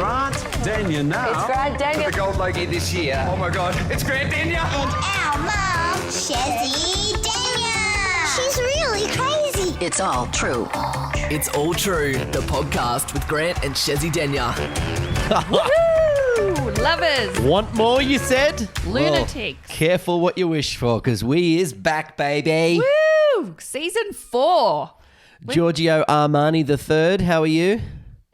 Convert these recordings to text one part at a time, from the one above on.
Grant Denyer now. It's Grant Denyer. The gold logie this year. Oh my God, it's Grant Denyer. And our mum, Shezzy Denyer. She's really crazy. It's all true. It's All True, the podcast with Grant and Shezzy Denyer. Woo! Lovers. Want more, you said? Lunatics. Well, careful what you wish for, because we is back, baby. Woo! Season 4. Giorgio Armani III, how are you?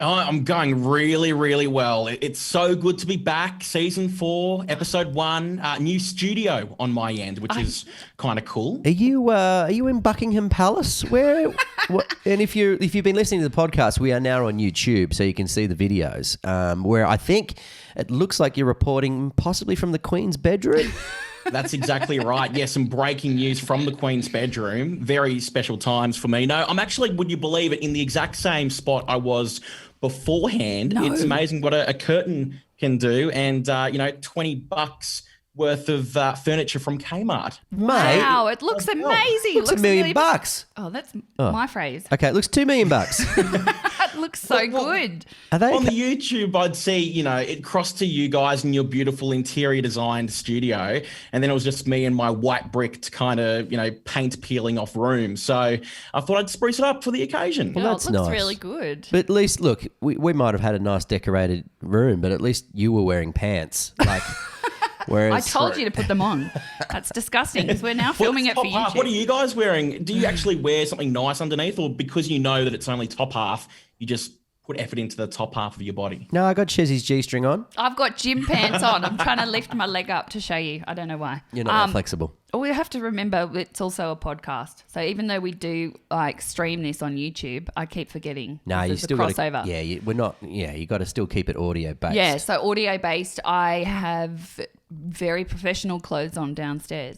Oh, I'm going really, really well. It's so good to be back. Season 4, episode 1, new studio on my end, which is kind of cool. Are you in Buckingham Palace? Where? And if you've been listening to the podcast, we are now on YouTube, so you can see the videos. Where I think it looks like you're reporting possibly from the Queen's bedroom. That's exactly right. Yeah, some breaking news from the Queen's bedroom. Very special times for me. No, I'm actually, would you believe it, in the exact same spot I was beforehand. No. It's amazing what a curtain can do. And, $20 worth of furniture from Kmart. Wow, it looks amazing. Looks $1 million. Oh, that's my phrase. Okay, it looks $2 million. It looks so good. Are they on the YouTube, I'd see, it crossed to you guys in your beautiful interior designed studio. And then it was just me and my white bricked kind of, paint peeling off room. So I thought I'd spruce it up for the occasion. Well, that's it looks nice. really good. But at least, look, we might have had a nice decorated room, but at least you were wearing pants. Like, whereas I told you to put them on. That's disgusting because we're now filming it for YouTube. What are you guys wearing? Do you actually wear something nice underneath, or because you know that it's only top half, you just put effort into the top half of your body? No, I got Shezzy's G-string on. I've got gym pants on. I'm trying to lift my leg up to show you. I don't know why. You're not that flexible. We have to remember it's also a podcast. So even though we do stream this on YouTube, I keep forgetting. No, you still got crossover. we're not. Yeah, you got to still keep it audio based. Yeah, so audio based. I have very professional clothes on downstairs.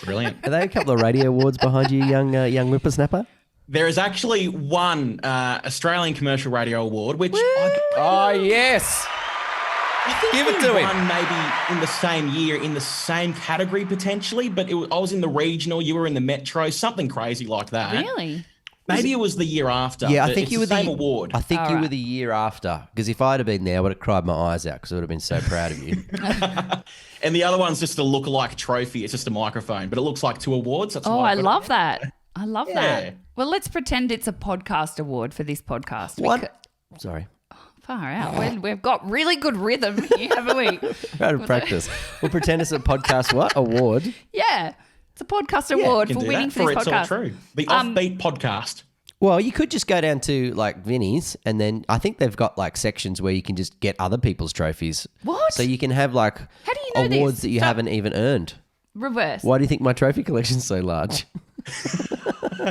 Brilliant. Are they a couple of radio awards behind you, young whippersnapper? There is actually one Australian Commercial Radio Award, which Yes. I think Give it we to him. won maybe in the same year, in the same category potentially, but I was in the regional, you were in the metro, something crazy like that. Really? Maybe it was the year after. Yeah, I but think it's you were the same award. I think you were the year after, because if I'd have been there, I would have cried my eyes out because I would have been so proud of you. And the other one's just a look-alike trophy. It's just a microphone, but it looks like 2 awards. That's Oh, why I love that. I love Yeah. that. Well, let's pretend it's a podcast award for this podcast. What? Sorry. Far out. We've got really good rhythm here, haven't we? We're out of practice. We'll pretend it's a podcast award. Yeah. It's a podcast award can for do winning that for this It's podcast. All True. The Offbeat Podcast. Well, you could just go down to like Vinnie's, and then I think they've got like sections where you can just get other people's trophies. What? So you can have like How do you know awards this? that you haven't even earned. Reverse. Why do you think my trophy collection's so large?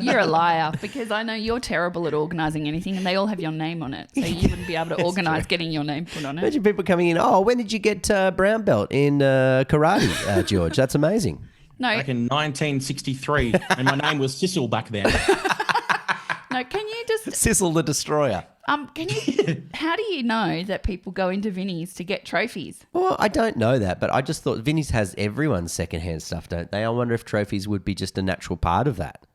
You're a liar because I know you're terrible at organising anything and they all have your name on it. So you wouldn't be able to organise getting your name put on it. Imagine people coming in, when did you get brown belt in karate, George? That's amazing. No, Back in 1963, and my name was Sissel back then. no, can you just Sissel the Destroyer. how do you know that people go into Vinnie's to get trophies? Well, I don't know that, but I just thought Vinnie's has everyone's secondhand stuff, don't they? I wonder if trophies would be just a natural part of that.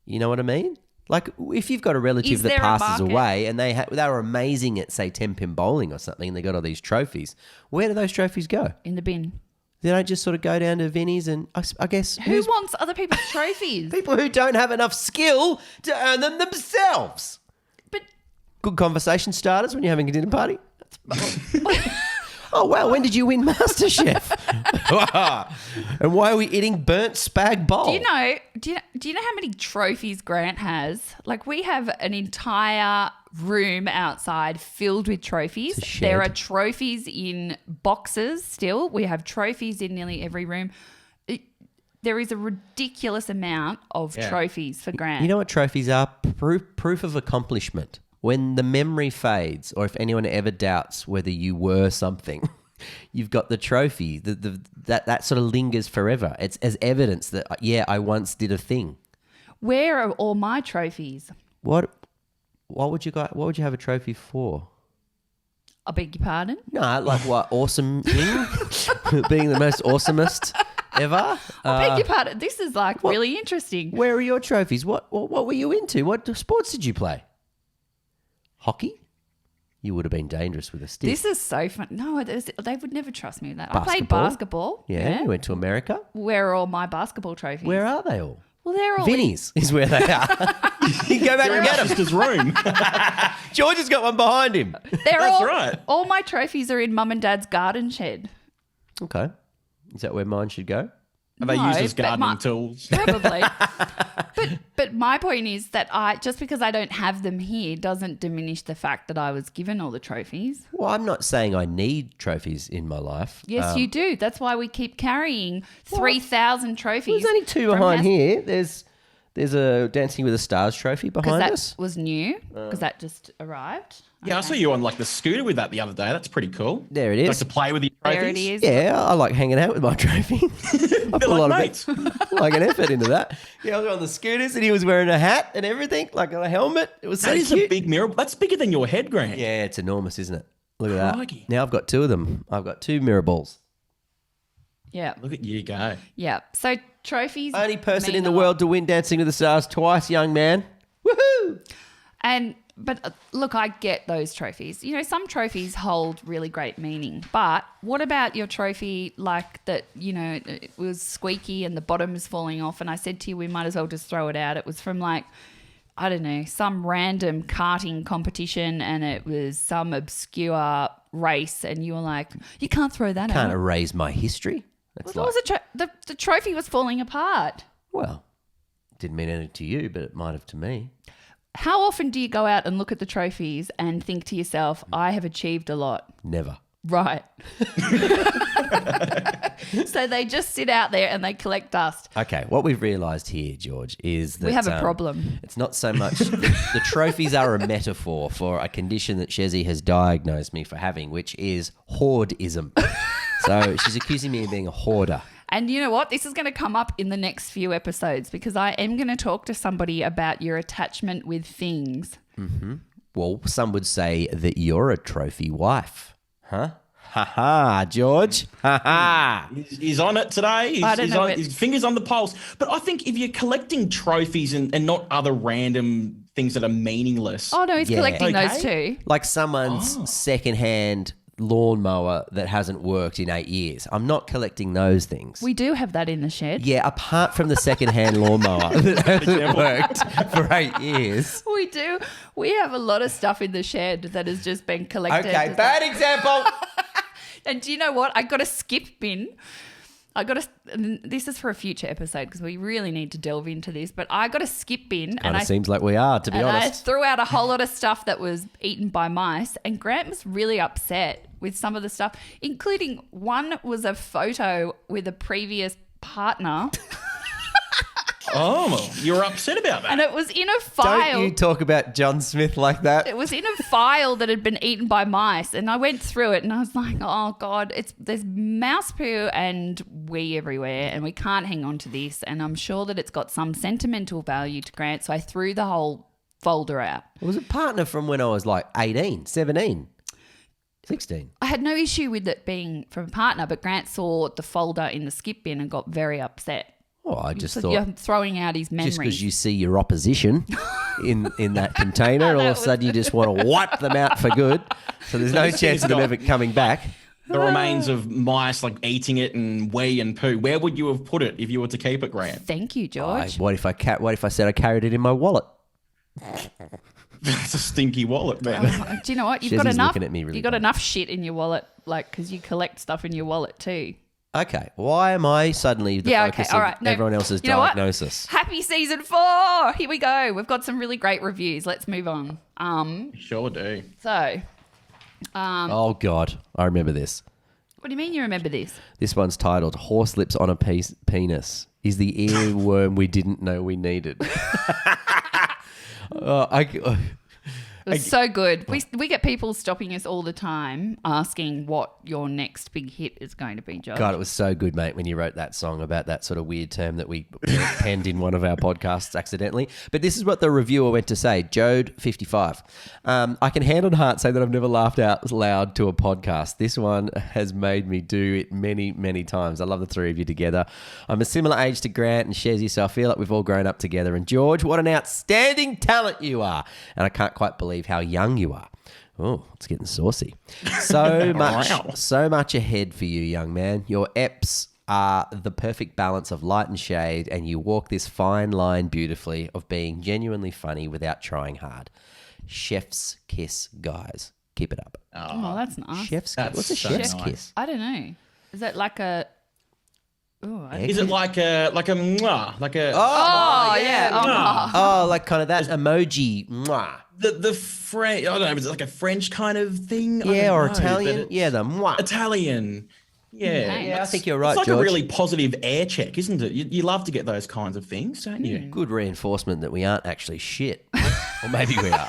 You know what I mean? Like if you've got a relative Is that there a passes market? away and they were amazing at, say, 10-pin bowling or something, and they got all these trophies, where do those trophies go? In the bin. They don't just sort of go down to Vinnie's and I guess Who wants other people's trophies? people who don't have enough skill to earn them themselves. But Good conversation starters when you're having a dinner party. Oh, wow, when did you win MasterChef? And why are we eating burnt spag bowl? do you know how many trophies Grant has? Like we have an entire room outside filled with trophies. It's a shed. There are trophies in boxes still. We have trophies in nearly every room. There is a ridiculous amount of trophies for Grant. You know what trophies are? Proof of accomplishment. When the memory fades, or if anyone ever doubts whether you were something, you've got the trophy. That sort of lingers forever. It's as evidence that, I once did a thing. Where are all my trophies? What would you have a trophy for? I beg your pardon? No, like what? Awesome thing? Being the most awesomest ever? I beg your pardon. This is really interesting. Where are your trophies? What were you into? What sports did you play? Hockey? You would have been dangerous with a stick. This is so fun. No, they would never trust me with that. I played Basketball? basketball. Yeah, you went to America. Where are all my basketball trophies? Where are they all? Well, they're all Vinny's is where they are. You can go back and get them. Sister's room. George has got one behind him. They're That's all, right. All my trophies are in Mum and Dad's garden shed. Okay. Is that where mine should go? Are they No, used as but gardening tools? Probably. but my point is that just because I don't have them here doesn't diminish the fact that I was given all the trophies. Well, I'm not saying I need trophies in my life. Yes, you do. That's why we keep carrying 3,000 trophies. There's only two from behind Nas- here. There's a Dancing with the Stars trophy Because behind that us. was new, because that just arrived. Yeah, I saw you on like the scooter with that the other day. That's pretty cool. There it Like is. to play with your trophies. There it is. Yeah, I like hanging out with my trophy. I put a lot mates. of like an effort into that. Yeah, I was on the scooters and he was wearing a hat and everything, like a helmet. It was so That is cute. a big mirror. That's bigger than your head, Grant. Yeah, it's enormous, isn't it? Look at Crikey. that. Now I've got two of them. I've got two mirror balls. Yeah. Look at you go. Yeah. So trophies. Only person mean in the a lot. world to win Dancing with the Stars twice, young man. Woohoo! But look, I get those trophies. You know, some trophies hold really great meaning. But what about your trophy like that, you know, it was squeaky and the bottom is falling off and I said to you we might as well just throw it out. It was from like, I don't know, some random karting competition and it was some obscure race and you were like, you can't throw that Can't out. erase my history. That's What was the trophy was falling apart. well, didn't mean anything to you, but it might have to me. How often do you go out and look at the trophies and think to yourself, I have achieved a lot? Never. Right. So they just sit out there and they collect dust. Okay, what we've realised here, George, is that We have a problem. It's not so much the trophies are a metaphor for a condition that Shezzy has diagnosed me for having, which is hoardism. So she's accusing me of being a hoarder. And you know what? This is going to come up in the next few episodes because I am going to talk to somebody about your attachment with things. Well, some would say that you're a trophy wife. Huh? Ha ha, George. Ha ha. He's on it today. I don't know His fingers on the pulse. But I think if you're collecting trophies and not other random things that are meaningless. Oh, no, he's Yeah. collecting those Okay. too. Like someone's secondhand lawnmower that hasn't worked in 8 years. I'm not collecting those things. We do have that in the shed. Yeah, apart from the secondhand lawnmower that hasn't worked for 8 years. We do. We have a lot of stuff in the shed that has just been collected. Okay, bad example. And do you know what? I got a skip bin. And this is for a future episode because we really need to delve into this. But I got a skip bin Kind of seems like we are, to be and I honest. threw out a whole lot of stuff that was eaten by mice. And Grant was really upset with some of the stuff, including one was a photo with a previous partner. Oh, you're upset about that. And it was in a file. Don't you talk about John Smith like that. It was in a file that had been eaten by mice, and I went through it, and I was like, "Oh God, there's mouse poo and wee everywhere, and we can't hang on to this." And I'm sure that it's got some sentimental value to Grant, so I threw the whole folder out. It was a partner from when I was like 18, 17, 16. I had no issue with it being from a partner, but Grant saw the folder in the skip bin and got very upset. Oh, I just So thought you're throwing out his memories. just because you see your opposition in that container, all of a sudden you just want to wipe them out for good. So there's no chance of them ever coming back. The remains of mice like eating it and wee and poo. Where would you have put it if you were to keep it, Grant? Thank you, George. What if I said I carried it in my wallet? That's a stinky wallet, man. Do you know what? You've Shezzy's got enough. looking at me really You've got bad. enough shit in your wallet, like because you collect stuff in your wallet too. Okay, why am I suddenly the focus of everyone else's You know what? diagnosis? Happy season 4. Here we go. We've got some really great reviews. Let's move on. Sure do. So, Oh God, I remember this. what do you mean you remember this? This one's titled "Horse Lips on a Penis is the earworm we didn't know we needed." It was so good. We get people stopping us all the time asking what your next big hit is going to be, Josh. God, it was so good, mate, when you wrote that song about that sort of weird term that we penned in one of our podcasts accidentally. But this is what the reviewer went to say. Jode55. I can hand on heart say that I've never laughed out loud to a podcast. This one has made me do it many, many times. I love the three of you together. I'm a similar age to Grant and Shezzy, so I feel like we've all grown up together. And George, what an outstanding talent you are. And I can't quite believe how young you are. Oh, it's getting saucy. So Wow. much ahead for you, young man. Your eps are the perfect balance of light and shade, and you walk this fine line beautifully of being genuinely funny without trying hard. Chef's kiss, guys. Keep it up. Oh, that's nice. Chef's kiss. That's What's a so chef's nice. kiss? I don't know. Is that like a? Oh, Is it like a mwah, like a oh yeah. Oh, like kind of that emoji. Mwah. the French? I don't know. Is it like a French kind of thing? I Yeah, don't or know, Italian. but it's Yeah, the mwah. Italian. Yeah, Yeah, I think you're right, It's like George. a really positive air check, isn't it? You love to get those kinds of things, don't you? Good reinforcement that we aren't actually shit. Or maybe we are.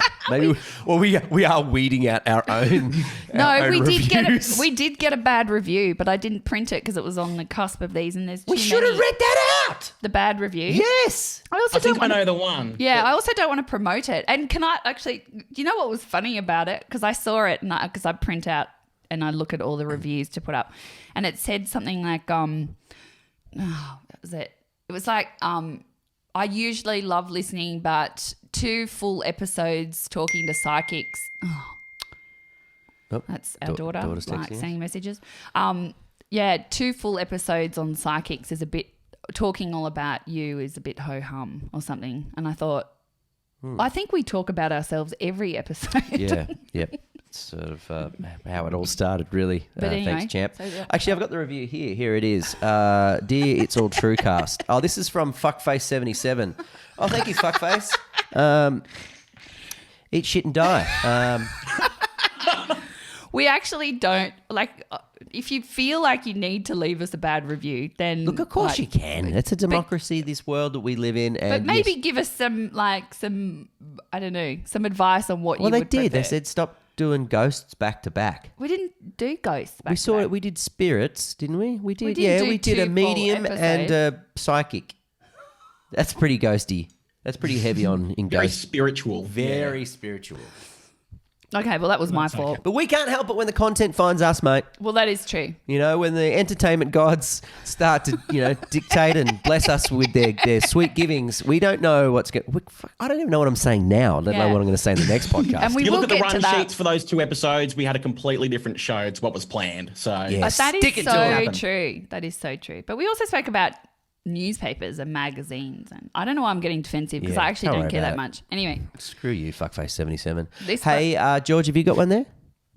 We are weeding out our own. No, our own we did get a bad review, but I didn't print it because it was on the cusp of these, and there's We too should have many- read that out. the bad review. Yes. I also I think don't I want. know the one. Yeah, I also don't want to promote it. And can I actually? Do you know what was funny about it? Because I saw it, and because I print out and I look at all the reviews to put up, and it said something like, what was it? It was like, I usually love listening, but 2 full episodes talking to psychics. Oh, That's our daughter, daughter's like texting us. sending messages. Yeah, 2 full episodes on psychics is a bit, talking all about you is a bit ho-hum or something. And I thought, I think we talk about ourselves every episode. Yeah. Yep. It's sort of how it all started, really. But anyway, thanks, champ. so yeah. Actually, I've got the review here. Here it is. Dear It's All True cast. Oh, this is from Fuckface77. Oh, thank you, Fuckface. Eat shit and die. We actually don't, like, if you feel like you need to leave us a bad review, then... Look, of course like, you can. It's a democracy, this world that we live in. And But maybe yes- give us some, I don't know, some advice on what well, you they would did. They prefer. said stop doing ghosts back to back. We didn't do ghosts back We to saw back. it. We did spirits, didn't we? We did. did Yeah, do we did 2 a full medium and episodes. a psychic. That's pretty ghosty. That's pretty heavy on in Very ghosts. spiritual. Very spiritual. Okay, well, that was my fault. But we can't help it when the content finds us, mate. Well, that is true. You know, when the entertainment gods start to, dictate and bless us with their sweet givings, we don't know what's going. I don't even know what I'm saying now. Let Yeah. alone what I'm going to say in the next podcast. And we You will look at the get to run that. sheets for those 2 episodes. We had a completely different show to what was planned. So Yeah. That Stick is it to so it. true. That is so true. But we also spoke about newspapers and magazines, and I don't know why I'm getting defensive because Yeah, I actually don't don't worry care about that it. much. Anyway, Screw you, fuckface77. This Hey, George, have you got one there?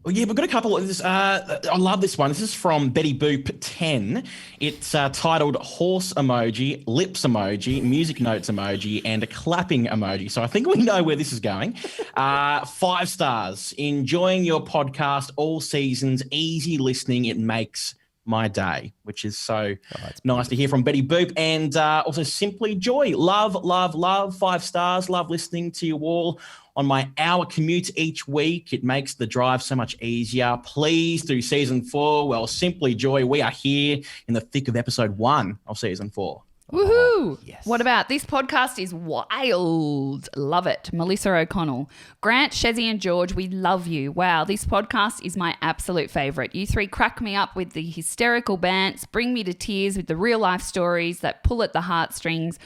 Well, yeah, we've got a couple of this. I love this one. This is from Betty Boop 10. It's titled Horse Emoji, Lips Emoji, Music Notes Emoji, and a Clapping Emoji. So I think we know where this is going. 5 stars. Enjoying your podcast all seasons. Easy listening. It makes my day, which is so nice to hear from Betty Boop. And also Simply Joy. Love, love, love. 5 stars. Love listening to you all on my hour commute each week. It makes the drive so much easier. Please do season 4. Well, Simply Joy, we are here in the thick of episode 1 of season 4. woohoo! yes. What about this podcast is wild. Love it. Melissa O'Connell. Grant, Shezzy and George, we love you. Wow, this podcast is my absolute favourite. You 3 crack me up with the hysterical bants, bring me to tears with the real life stories that pull at the heartstrings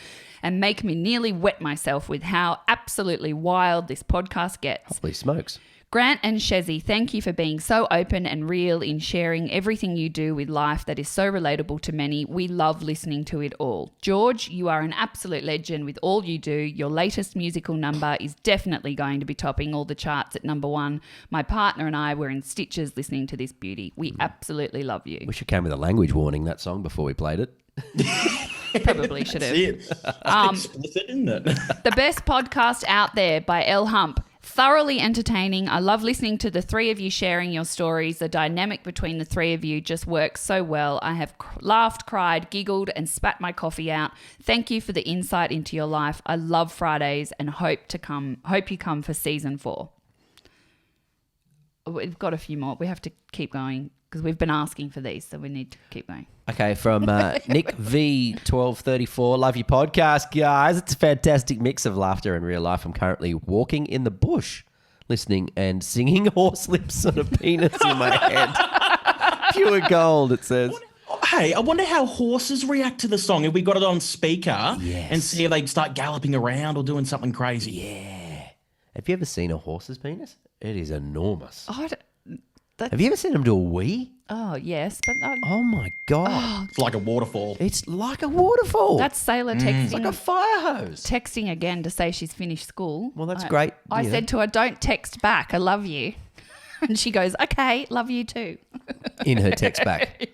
and make me nearly wet myself with how absolutely wild this podcast gets. Holy smokes. Grant and Shezzy, thank you for being so open and real in sharing everything you do with life that is so relatable to many. We love listening to it all. George, you are an absolute legend with all you do. Your latest musical number is definitely going to be topping all the charts at number 1. My partner and I were in stitches listening to this beauty. We absolutely love you. Wish it came with a language warning, that song, before we played it. Probably should have. That's it. That's explicit, isn't it? The best podcast out there by Elle Hump. Thoroughly entertaining. I love listening to the 3 of you sharing your stories. The dynamic between the 3 of you just works so well. I have laughed, cried, giggled, and spat my coffee out. Thank you for the insight into your life. I love Fridays and hope you come for season 4. We've got a few more. We have to keep going because we've been asking for these, so we need to keep going. Okay, from Nick V1234. Love your podcast, guys. It's a fantastic mix of laughter and real life. I'm currently walking in the bush, listening and singing horse lips on a penis in my head. Pure gold, it says. Hey, I wonder how horses react to the song. If we got it on speaker and see if they start galloping around or doing something crazy. Yeah. Have you ever seen a horse's penis? It is enormous. Oh, Have you ever seen them do a wee? Yes, but Oh my God. It's like a waterfall. It's like a waterfall. that's Sailor texting. It's like a fire hose. Texting again to say she's finished school. Well, that's great. I Yeah. said to her, "Don't text back. I love you." And she goes, "Okay, love you too." In her text back.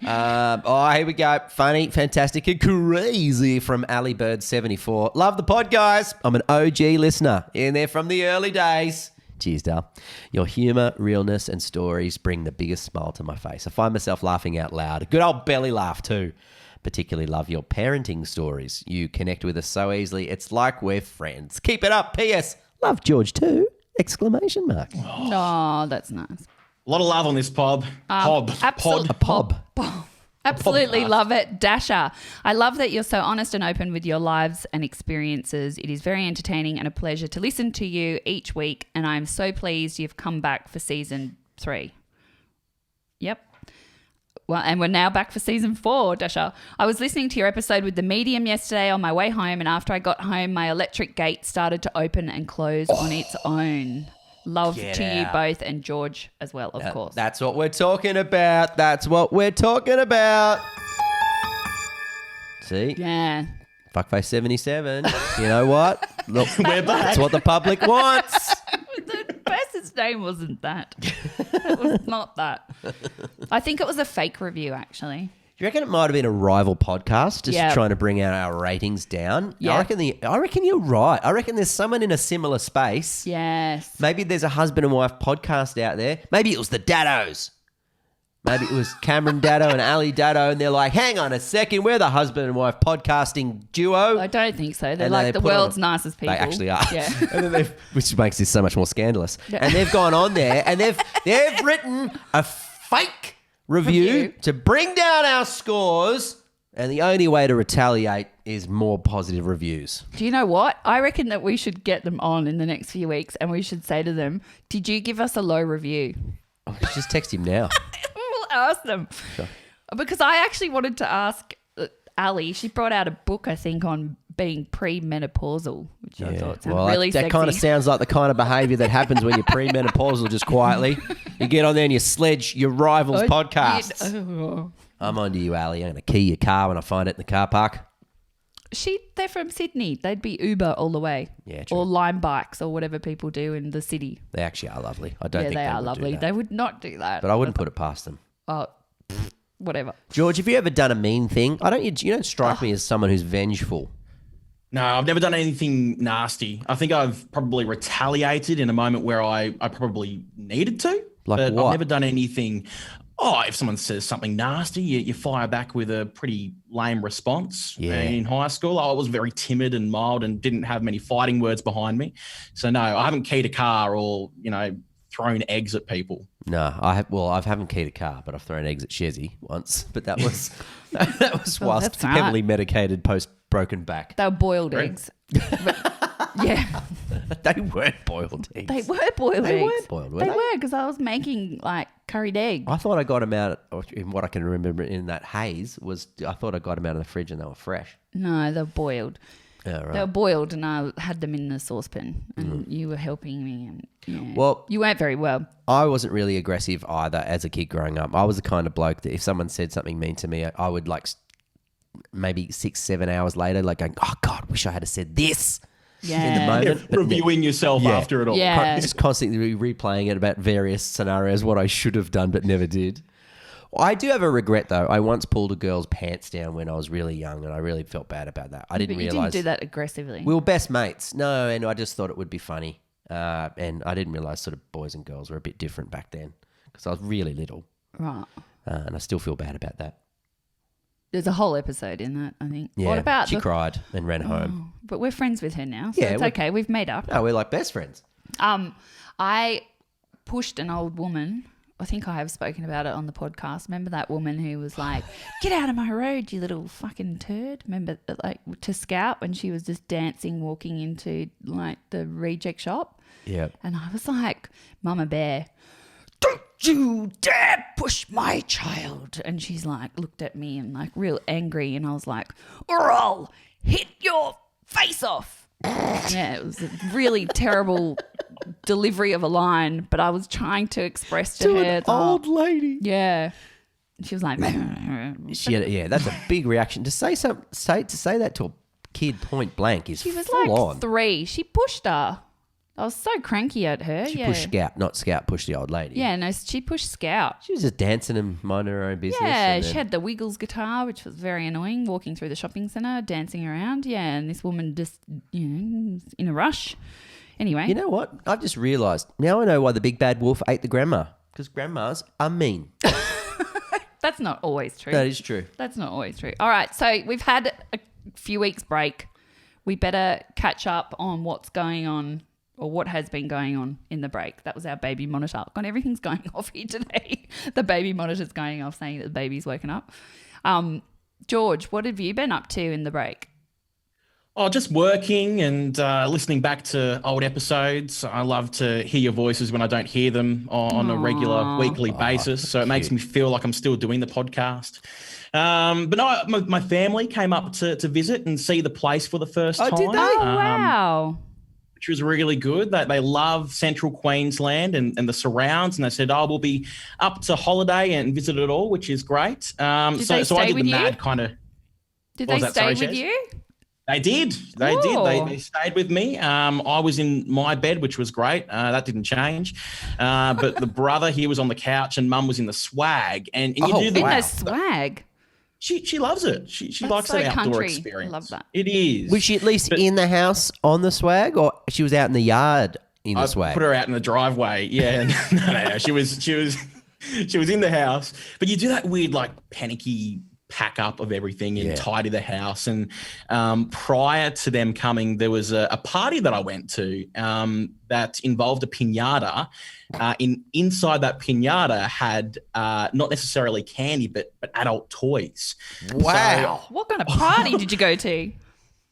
Here we go. Funny, fantastic, and crazy from Ali Bird 74. Love the pod, guys. I'm an OG listener in there from the early days. Cheers, Dal. Your humour, realness, and stories bring the biggest smile to my face. I find myself laughing out loud. A good old belly laugh too. Particularly love your parenting stories. You connect with us so easily. It's like we're friends. Keep it up. P.S. Love George too. Exclamation mark. No, that's nice. A lot of love on this pod. Absolutely. Pob. Absolutely love it. Dasher, I love that you're so honest and open with your lives and experiences. It is very entertaining and a pleasure to listen to you each week, and I'm so pleased you've come back for season 3. Yep. Well, and we're now back for season 4, Dasher. I was listening to your episode with the medium yesterday on my way home, and after I got home, my electric gate started to open and close on its own. Love Get to you out. both, and George as well, of course. That's what we're talking about. That's what we're talking about. See? Yeah. Fuckface 77. You know what? Look, We're back. that's what the public wants. The person's name wasn't that. It was not that. I think it was a fake review, actually. Do you reckon it might have been a rival podcast just Yeah. trying to bring our ratings down? Yeah. I reckon you're right. I reckon there's someone in a similar space. Yes. Maybe there's a husband and wife podcast out there. Maybe it was the Daddos. Maybe it was Cameron Daddo and Ali Daddo, and they're like, hang on a second, we're the husband and wife podcasting duo. I don't think so. They're And like they the put on world's a- nicest people. They actually are. Yeah. And then which makes this so much more scandalous. And they've gone on there and they've written a fake review to bring down our scores. And the only way to retaliate is more positive reviews. Do you know what? I reckon that we should get them on in the next few weeks, and we should say to them, "Did you give us a low review?" Oh, just text him now. We'll ask them. Because I actually wanted to ask Ali. She brought out a book, I think, on being premenopausal, which I thought sounded really that sexy. kind of sounds like the kind of behaviour that happens when you're premenopausal, just quietly. You get on there and you sledge your rivals' podcasts. Oh. I'm on to you, Ali. I'm going to key your car when I find it in the car park. They're from Sydney. They'd be Uber all the way. Yeah, true. Or Lime bikes or whatever people do in the city. They actually are lovely. I don't Yeah, think they are would do lovely. that. They would not do that. But I wouldn't put it past them. Oh, whatever. George, have you ever done a mean thing? You don't strike me as someone who's vengeful. No, I've never done anything nasty. I think I've probably retaliated in a moment where I probably needed to. Like but what? I've never done anything. Oh, if someone says something nasty, you fire back with a pretty lame response. Yeah. And in high school, I was very timid and mild and didn't have many fighting words behind me. So no, I haven't keyed a car or, thrown eggs at people. No, I haven't keyed a car, but I've thrown eggs at Shezzy once. But that was whilst that's all right. heavily medicated post broken back. They were boiled eggs. But, yeah, They weren't boiled eggs. they were boiled eggs. They weren't boiled, were They they? were, because I was making like curried egg. I thought I got them out, or in what I can remember in that haze was, I thought I got them out of the fridge and they were fresh. No, they were boiled. Yeah, They were right. boiled, and I had them in the saucepan, and you were helping me. And yeah. Well- you weren't very well. I wasn't really aggressive either as a kid growing up. I was the kind of bloke that if someone said something mean to me, I would maybe 6-7 hours later, going, oh God, wish I had said this Yeah. in the moment. But Reviewing yourself Yeah. after it all. Yeah. just constantly replaying it about various scenarios, what I should have done but never did. I do have a regret though. I once pulled a girl's pants down when I was really young, and I really felt bad about that. I didn't But you realize didn't do that aggressively. we were best mates. No, and I just thought it would be funny, and I didn't realize sort of boys and girls were a bit different back then because I was really little, Right. and I still feel bad about that. There's a whole episode in that, I think. Yeah, What about she cried and ran home. But we're friends with her now, so Yeah, it's we- okay. We've made up. No, we're like best friends. I pushed an old woman. I think I have spoken about it on the podcast. Remember that woman who was like, "Get out of my road, you little fucking turd." Remember, to Scout when she was just dancing, walking into the reject shop, Yeah. and I was like, "Mama Bear, don't you dare push my child!" And she's looked at me and real angry, and I was like, "Or I'll hit your face off." Yeah, it was a really terrible delivery of a line, but I was trying to express to To her an old lady. yeah. She was like, Yeah, that's a big reaction. To say that to a kid point blank is she was full like on. 3. She pushed her. I was so cranky at her. She yeah. pushed Scout, not Scout pushed the old lady. Yeah, no, she pushed Scout. She was just dancing and minding her own business. Yeah, and she then- had the Wiggles guitar, which was very annoying, walking through the shopping centre, dancing around. Yeah, and this woman just, in a rush. Anyway. You know what? I've just realised. Now I know why the big bad wolf ate the grandma. Because grandmas are mean. That's not always true. That is true. That's not always true. All right, so we've had a few weeks break. We better catch up on what's going on or what has been going on in the break. That was our baby monitor. God, everything's going off here today. The baby monitor's going off saying that the baby's woken up. George, what have you been up to in the break? Oh, just working and listening back to old episodes. I love to hear your voices when I don't hear them on a regular weekly basis. So it makes me feel like I'm still doing the podcast. But no, my family came up to visit and see the place for the first time. did they? Oh, wow. Which was really good. They love Central Queensland and the surrounds. And they said, we'll be up to holiday and visit it all, which is great. Did they I stay did with the you? mad kind of... Did What they was that? stay Sorry, with Jez? you? They did. They Ooh. did. They stayed with me. I was in my bed, which was great. That didn't change. But the brother, he was on the couch and mum was in the swag. And you do the... In the swag. She loves it. She That's likes so that outdoor country. experience. I love that. It is. Was she at least in the house on the swag or she was out in the yard in the I swag? put her out in the driveway. Yeah. No. She was in the house. But you do that weird, like, panicky pack up of everything and tidy the house. And prior to them coming, there was a party that I went to that involved a piñata. Inside that piñata had not necessarily candy, but adult toys. Wow. What kind of party did you go to?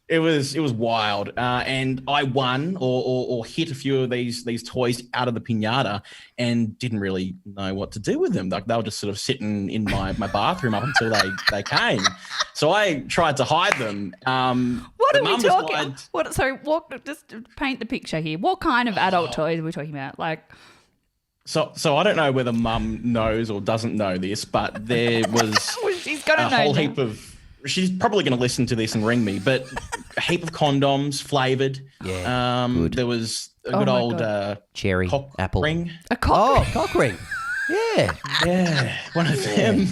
It was wild, and I won or hit a few of these toys out of the piñata, and didn't really know what to do with them. Like they were just sort of sitting in my bathroom up until they came. So I tried to hide them. What the are we mum talking? decided- Just ppaint the picture here. What kind of adult toys are we talking about? Like, So I don't know whether mum knows or doesn't know this, but there was well, she's got to a know. whole now. heap of. She's probably going to listen to this and ring me, but a heap of condoms flavored. Yeah, good. There was a Oh good my old God. Cherry, cock apple. ring. A cock. Oh, cock ring. Yeah. Yeah, one of them.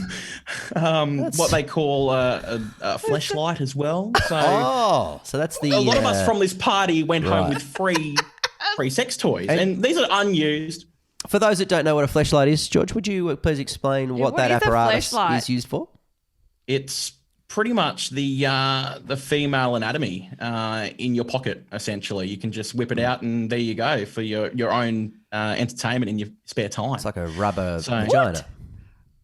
What they call a fleshlight as well. So Oh, so that's the... a lot of us from this party went home right. with free sex toys, and these are unused. For those that don't know what a fleshlight is, George, would you please explain what what that is a apparatus fleshlight? is used for? It's pretty much the female anatomy in your pocket. Essentially, you can just whip it out, and there you go for your own entertainment in your spare time. It's like a rubber So- vagina.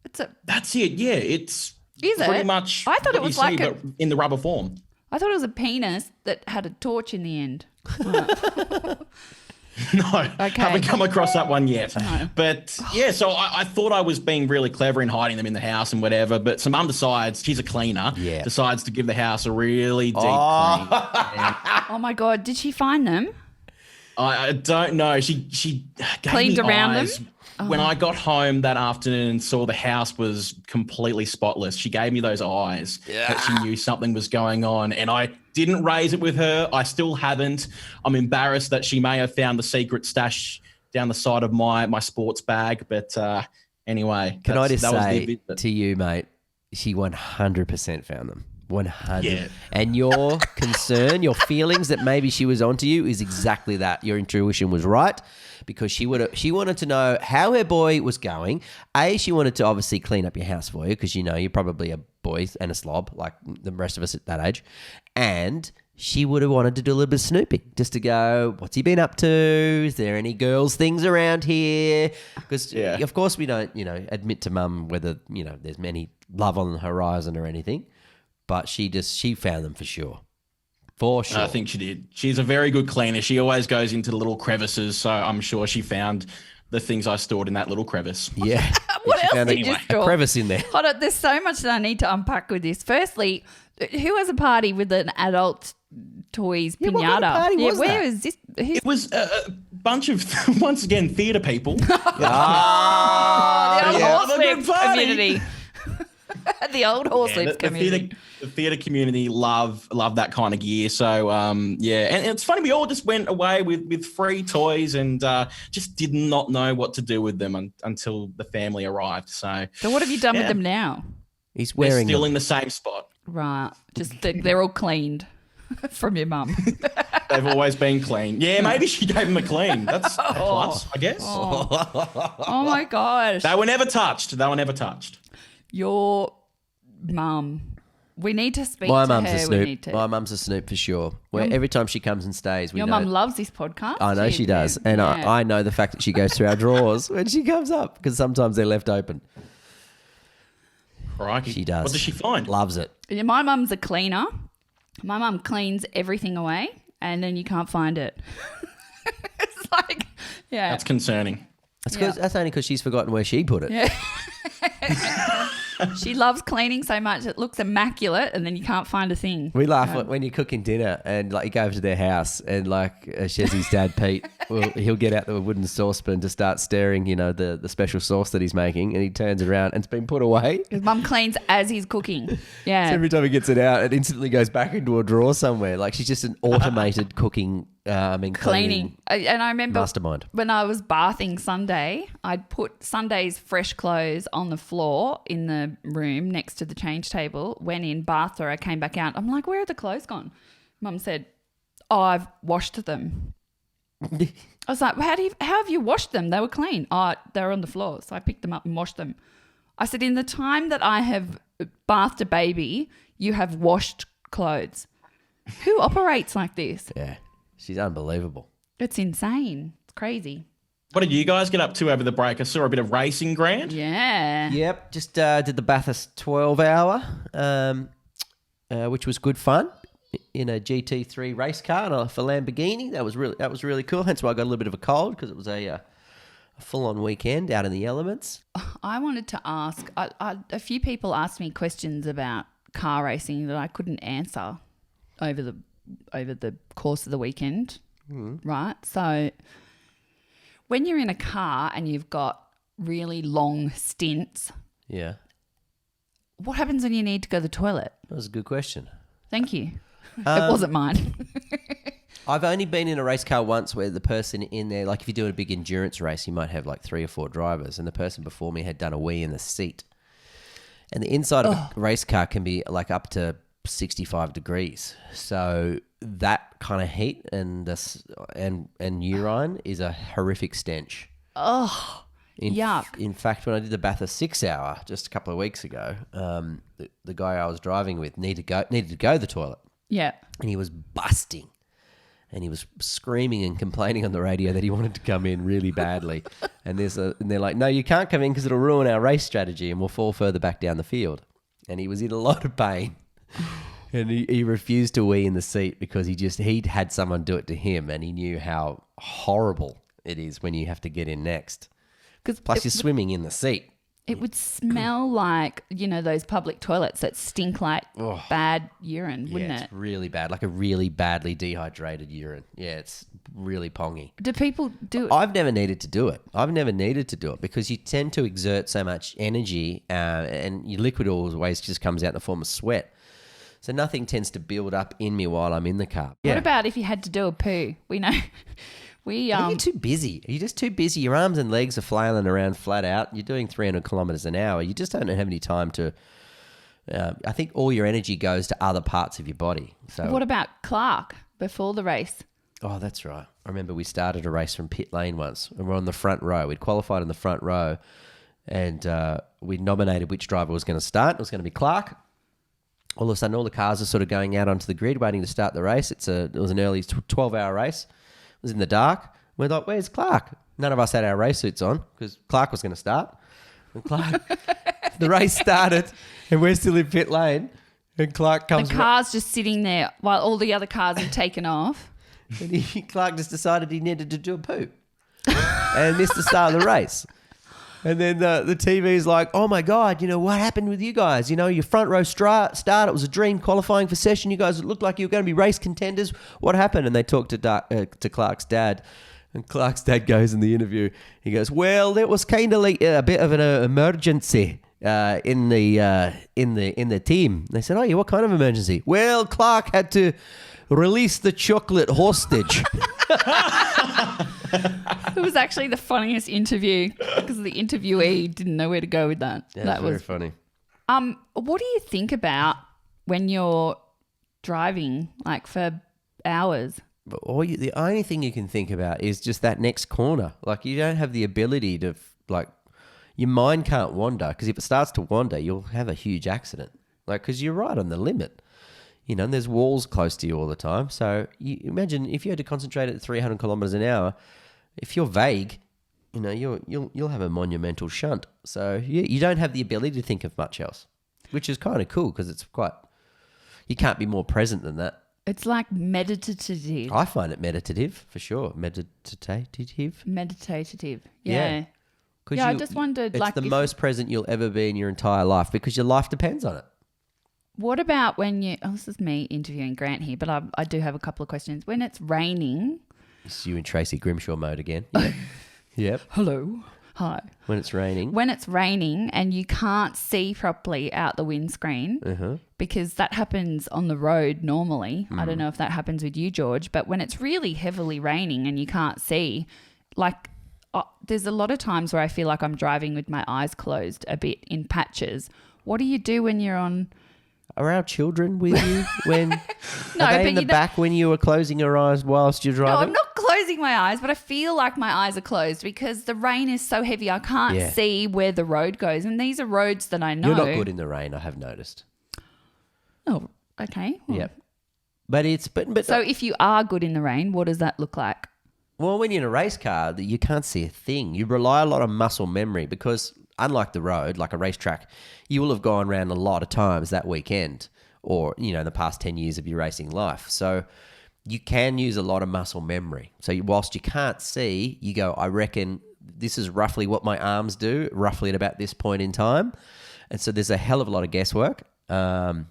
It's a. That's it. Yeah, it's Is pretty it? much. I thought it what was you see, like a- but in the rubber form. I thought it was a penis that had a torch in the end. No, Okay. haven't come across that one yet. But yeah, so I thought I was being really clever in hiding them in the house and whatever. But some mum decides, she's a cleaner, Yeah. decides to give the house a really deep clean. Oh my God! Did she find them? I don't know. She gave Cleaned me around them? eyes. When I got home that afternoon and saw the house was completely spotless, she gave me those eyes that she knew something was going on. And I didn't raise it with her. I still haven't. I'm embarrassed that she may have found the secret stash down the side of my sports bag. But anyway. Can I just that was say the visit. to you, mate, she 100% found them. 100. Yeah. And your concern, your feelings that maybe she was onto you is exactly that. Your intuition was right because she wanted to know how her boy was going. She wanted to obviously clean up your house for you because you know you're probably a boy and a slob like the rest of us at that age. And she would have wanted to do a little bit of snooping just to go, what's he been up to? Is there any girls' things around here? Because, of course, we don't, admit to mum whether, there's any love on the horizon or anything. But she found them for sure. For sure. I think she did. She's a very good cleaner. She always goes into the little crevices. So I'm sure she found the things I stored in that little crevice. Yeah. What She else found did you a store? crevice in there. Hold on, there's so much that I need to unpack with this. Firstly, who has a party with an adult toys Yeah, pinata? what kind of party was where that? is this? It was bunch of, once again, theatre people. The old yeah. horse Have a good lips party. community. The old horse lips community. The theatre community love that kind of gear. So yeah, and it's funny, we all just went away with free toys and just did not know what to do with them until the family arrived. So So what have you done with them now? He's they're wearing still them. in the same spot. Right. Just they're all cleaned from your mum. They've always been clean. Yeah, maybe she gave them a clean. That's a plus, I guess. Oh my gosh. They were never touched. Your mum. We need to speak My to mum's her. a We snoop. need to. My mum's a snoop for sure. Every time she comes and stays, we Your know. mum loves this podcast. I know she does. And Yeah. I know the fact that she goes through our drawers when she comes up because sometimes they're left open. Crikey. She does. What does she find? Loves it. Yeah, my mum's a cleaner. My mum cleans everything away and then you can't find it. It's like, yeah. That's concerning. That's only because she's forgotten where she put it. Yeah. She loves cleaning so much it looks immaculate and then you can't find a thing. We laugh when you're cooking dinner and like you go over to their house and like Shezzy's dad Pete, he'll get out the wooden saucepan to start stirring, the special sauce that he's making, and he turns it around and it's been put away. His mum cleans as he's cooking. Yeah. So every time he gets it out, it instantly goes back into a drawer somewhere. Like she's just an automated cooking. Cleaning. And I remember mastermind. when I was bathing Sunday, I'd put Sunday's fresh clothes on the floor in the room next to the change table. Went in, bathed her, I came back out. I'm like, where are the clothes gone? Mum said, oh, I've washed them. I was like, how have you washed them? They were clean. Oh, they were on the floor. So I picked them up and washed them. I said, in the time that I have bathed a baby, you have washed clothes. Who operates like this? Yeah. She's unbelievable. It's insane. It's crazy. What did you guys get up to over the break? I saw a bit of racing, Grant. Yeah. Yep, just did the Bathurst 12-hour, which was good fun in a GT3 race car for Lamborghini. That was really cool. Hence why I got a little bit of a cold because it was a full-on weekend out in the elements. I wanted to ask, a few people asked me questions about car racing that I couldn't answer over the course of the weekend, right? So when you're in a car and you've got really long stints, Yeah, what happens when you need to go to the toilet? that was a good question. Thank you. It wasn't mine. I've only been in a race car once where the person in there, like if you're doing a big endurance race, you might have like 3 or 4 drivers, and the person before me had done a wee in the seat. And the inside of a race car can be like up to 65 degrees. So that kind of heat and urine is a horrific stench. Oh, yuck. In fact, when I did the Bathurst 6-hour just a couple of weeks ago, the guy I was driving with needed to go to the toilet, Yeah. and he was busting. And he was screaming and complaining on the radio that he wanted to come in really badly. And they're like, no, you can't come in because it'll ruin our race strategy and we'll fall further back down the field. And he was in a lot of pain. And he refused to wee in the seat because he'd had someone do it to him, and he knew how horrible it is when you have to get in next. Plus, you're swimming in the seat. It would smell like, those public toilets that stink like bad urine, wouldn't Yeah, it? it's really bad, like a really badly dehydrated urine. Yeah, it's really pongy. Do people do it? I've never needed to do it because you tend to exert so much energy and your liquid always just comes out in the form of sweat. So nothing tends to build up in me while I'm in the car. What about if you had to do a poo? We know. You're too busy. You're just too busy. Your arms and legs are flailing around flat out. You're doing 300 kilometres an hour. You just don't have any time to... I think all your energy goes to other parts of your body. So What about Clark before the race? Oh, that's right. I remember we started a race from pit lane once, and we're on the front row. We'd qualified in the front row, and we nominated which driver was going to start. It was going to be Clark. All of a sudden, all the cars are sort of going out onto the grid, waiting to start the race. It was an early 12-hour race. It was in the dark. We thought, where's Clark? None of us had our race suits on because Clark was going to start. And Clark, the race started, and we're still in pit lane. And Clark comes. The car's just sitting there while all the other cars have taken off. And Clark just decided he needed to do a poo and missed the start of the race. And then the TV's like, oh, my God, what happened with you guys? Your front row start, it was a dream qualifying for session. You guys looked like you were going to be race contenders. What happened? And they talked to Clark's dad, And Clark's dad goes in the interview. He goes, "Well, it was kind of like a bit of an emergency in the team." And they said, "Oh, yeah, what kind of emergency?" "Well, Clark had to release the chocolate hostage." It was actually the funniest interview because the interviewee didn't know where to go with that. Yeah, that very was funny. What do you think about when you're driving like for hours? But the only thing you can think about is just that next corner. Like, you don't have the ability to, like, your mind can't wander, because if it starts to wander, you'll have a huge accident. Like, because you're right on the limit. You know, and there's walls close to you all the time. So you imagine if you had to concentrate at 300 kilometers an hour, if you're vague, you know, you'll have a monumental shunt. So you don't have the ability to think of much else, which is kind of cool, because it's quite, you can't be more present than that. It's like meditative. I find it meditative, for sure. Meditative. Yeah. 'Cause Yeah, I just wondered, it's like, the if- most present you'll ever be in your entire life, because your life depends on it. What about when you... Oh, this is me interviewing Grant here, but I do have a couple of questions. When it's raining... It's you in Tracy Grimshaw mode again. Yep. Yep. Hello. Hi. When it's raining. When it's raining and you can't see properly out the windscreen, because that happens on the road normally. I don't know if that happens with you, George, but when it's really heavily raining and you can't see, like, there's a lot of times where I feel like I'm driving with my eyes closed a bit in patches. What do you do when you're on... Are our children with you when... No, are they but in the you don't- back when you were closing your eyes whilst you're No, driving? I'm not closing my eyes, but I feel like my eyes are closed because the rain is so heavy I can't Yeah. see where the road goes. And these are roads that I know. You're not good in the rain, I have noticed. Oh, okay. Yep. But it's... But So if you are good in the rain, what does that look like? Well, when you're in a race car, you can't see a thing. You rely a lot on muscle memory, because unlike the road, like a racetrack, you will have gone around a lot of times that weekend, or, you know, in the past 10 years of your racing life. So you can use a lot of muscle memory. So whilst you can't see, you go, I reckon this is roughly what my arms do, roughly at about this point in time. And so there's a hell of a lot of guesswork. And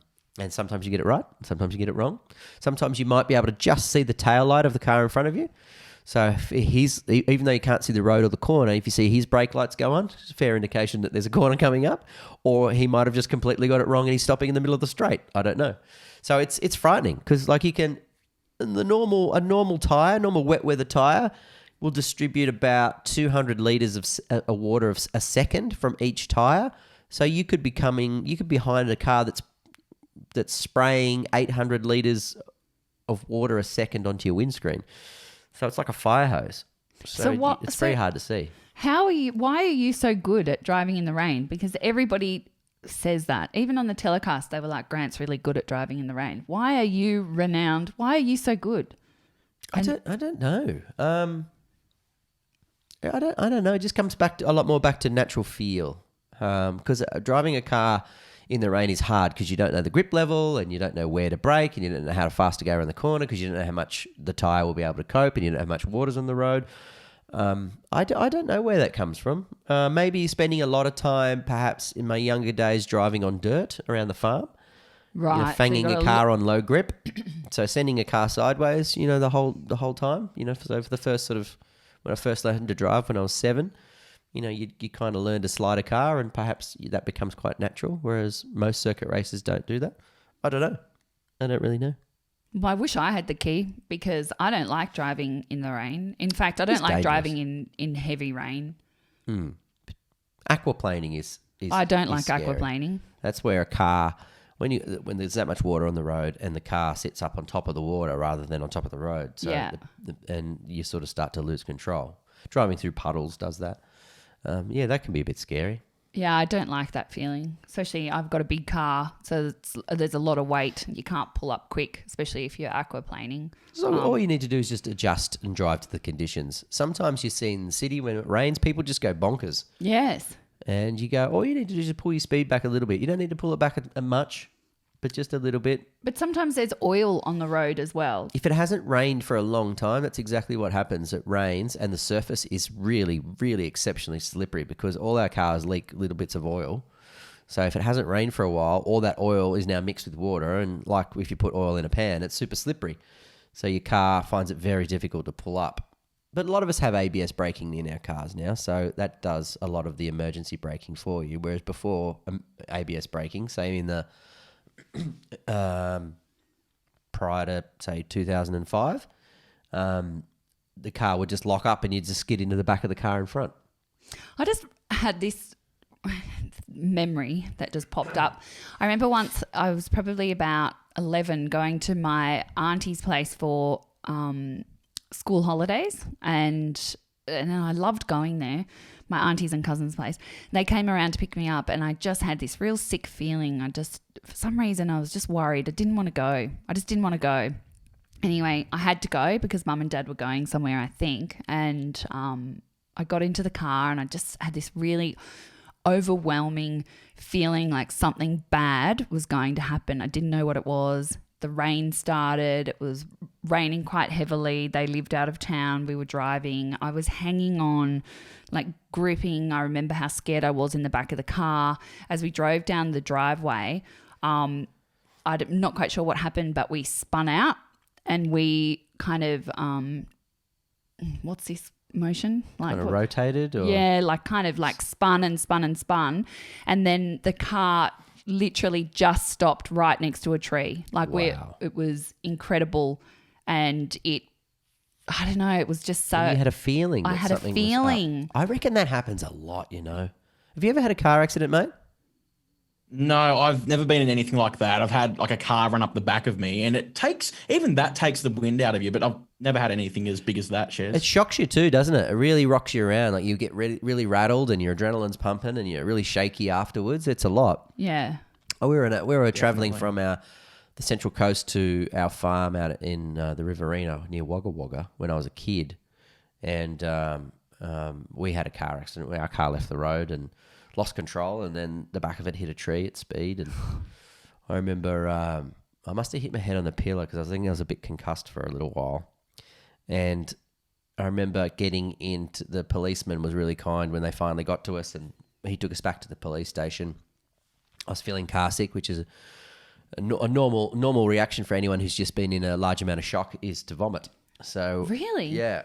sometimes you get it right, sometimes you get it wrong. Sometimes you might be able to just see the tail light of the car in front of you. So if even though you can't see the road or the corner, if you see his brake lights go on, it's a fair indication that there's a corner coming up. Or he might have just completely got it wrong and he's stopping in the middle of the straight. I don't know. So it's frightening, because, like, you can... a normal wet weather tire will distribute about 200 litres of water of a second from each tire. So you could be behind a car that's spraying 800 litres of water a second onto your windscreen. So it's like a fire hose. It's very hard to see. Why are you so good at driving in the rain? Because everybody says that. Even on the telecast, they were like, Grant's really good at driving in the rain. Why are you renowned? Why are you so good? I don't know. I don't know. It just comes back a lot more back to natural feel. Because driving a car in the rain is hard, because you don't know the grip level, and you don't know where to brake, and you don't know how fast to go around the corner, because you don't know how much the tyre will be able to cope, and you don't know how much water's on the road. I don't know where that comes from. Maybe spending a lot of time, perhaps in my younger days, driving on dirt around the farm. Right. You know, fanging a car on low grip. So sending a car sideways, you know, the whole time. You know, so for the first sort of... when I first learned to drive when I was 7... you know, you kind of learn to slide a car, and perhaps that becomes quite natural, whereas most circuit racers don't do that. I don't know. I don't really know. Well, I wish I had the key, because I don't like driving in the rain. In fact, I don't like driving in heavy rain. Aquaplaning is I don't like scary. aquaplaning. That's where a car, when there's that much water on the road and the car sits up on top of the water rather than on top of the road. So Yeah. And you sort of start to lose control. Driving through puddles does that. That can be a bit scary. Yeah, I don't like that feeling. Especially I've got a big car, so there's a lot of weight. You can't pull up quick, especially if you're aquaplaning. So all you need to do is just adjust and drive to the conditions. Sometimes you see in the city when it rains, people just go bonkers. Yes. And you go, all you need to do is just pull your speed back a little bit. You don't need to pull it back a much, but just a little bit. But sometimes there's oil on the road as well. If it hasn't rained for a long time, that's exactly what happens. It rains and the surface is really, really exceptionally slippery, because all our cars leak little bits of oil. So if it hasn't rained for a while, all that oil is now mixed with water. And like if you put oil in a pan, it's super slippery. So your car finds it very difficult to pull up. But a lot of us have ABS braking in our cars now, so that does a lot of the emergency braking for you. Whereas before, ABS braking, say in the prior to say 2005, the car would just lock up and you'd just skid into the back of the car in front. I just had this memory that just popped up. I remember once I was probably about 11 going to my auntie's place for school holidays, and I loved going there, my aunties and cousins' place. They came around to pick me up, and I just had this real sick feeling. For some reason, I was just worried. I didn't want to go. I just didn't want to go. Anyway, I had to go because Mum and Dad were going somewhere, I think, and I got into the car and I just had this really overwhelming feeling like something bad was going to happen. I didn't know what it was. The rain started. It was raining quite heavily. They lived out of town. We were driving. I was hanging on, like gripping. I remember how scared I was in the back of the car. As we drove down the driveway, I'm not quite sure what happened, but we spun out and we kind of, what's this motion? Like Kind of rotated? Or? Yeah, like kind of like spun and spun and spun. And then the car literally just stopped right next to a tree. Like Wow. it was incredible, and I don't know, it was just so. And you had a feeling. I that had a something was up. feeling. I reckon that happens a lot, you know. Have you ever had a car accident, mate? No, I've never been in anything like that. I've had like a car run up the back of me, and even that takes the wind out of you, but I've never had anything as big as that, Shez. It shocks you too, doesn't it? It really rocks you around. Like you get really, really rattled and your adrenaline's pumping and you're really shaky afterwards. It's a lot. Yeah. Oh, we were travelling from the Central Coast to our farm out in the Riverina near Wagga Wagga when I was a kid, and we had a car accident where our car left the road and lost control, and then the back of it hit a tree at speed. And I remember I must have hit my head on the pillar because I was thinking I was a bit concussed for a little while. And I remember getting into, the policeman was really kind when they finally got to us, and he took us back to the police station. I was feeling car sick, which is a normal reaction for anyone who's just been in a large amount of shock, is to vomit. So Really? yeah.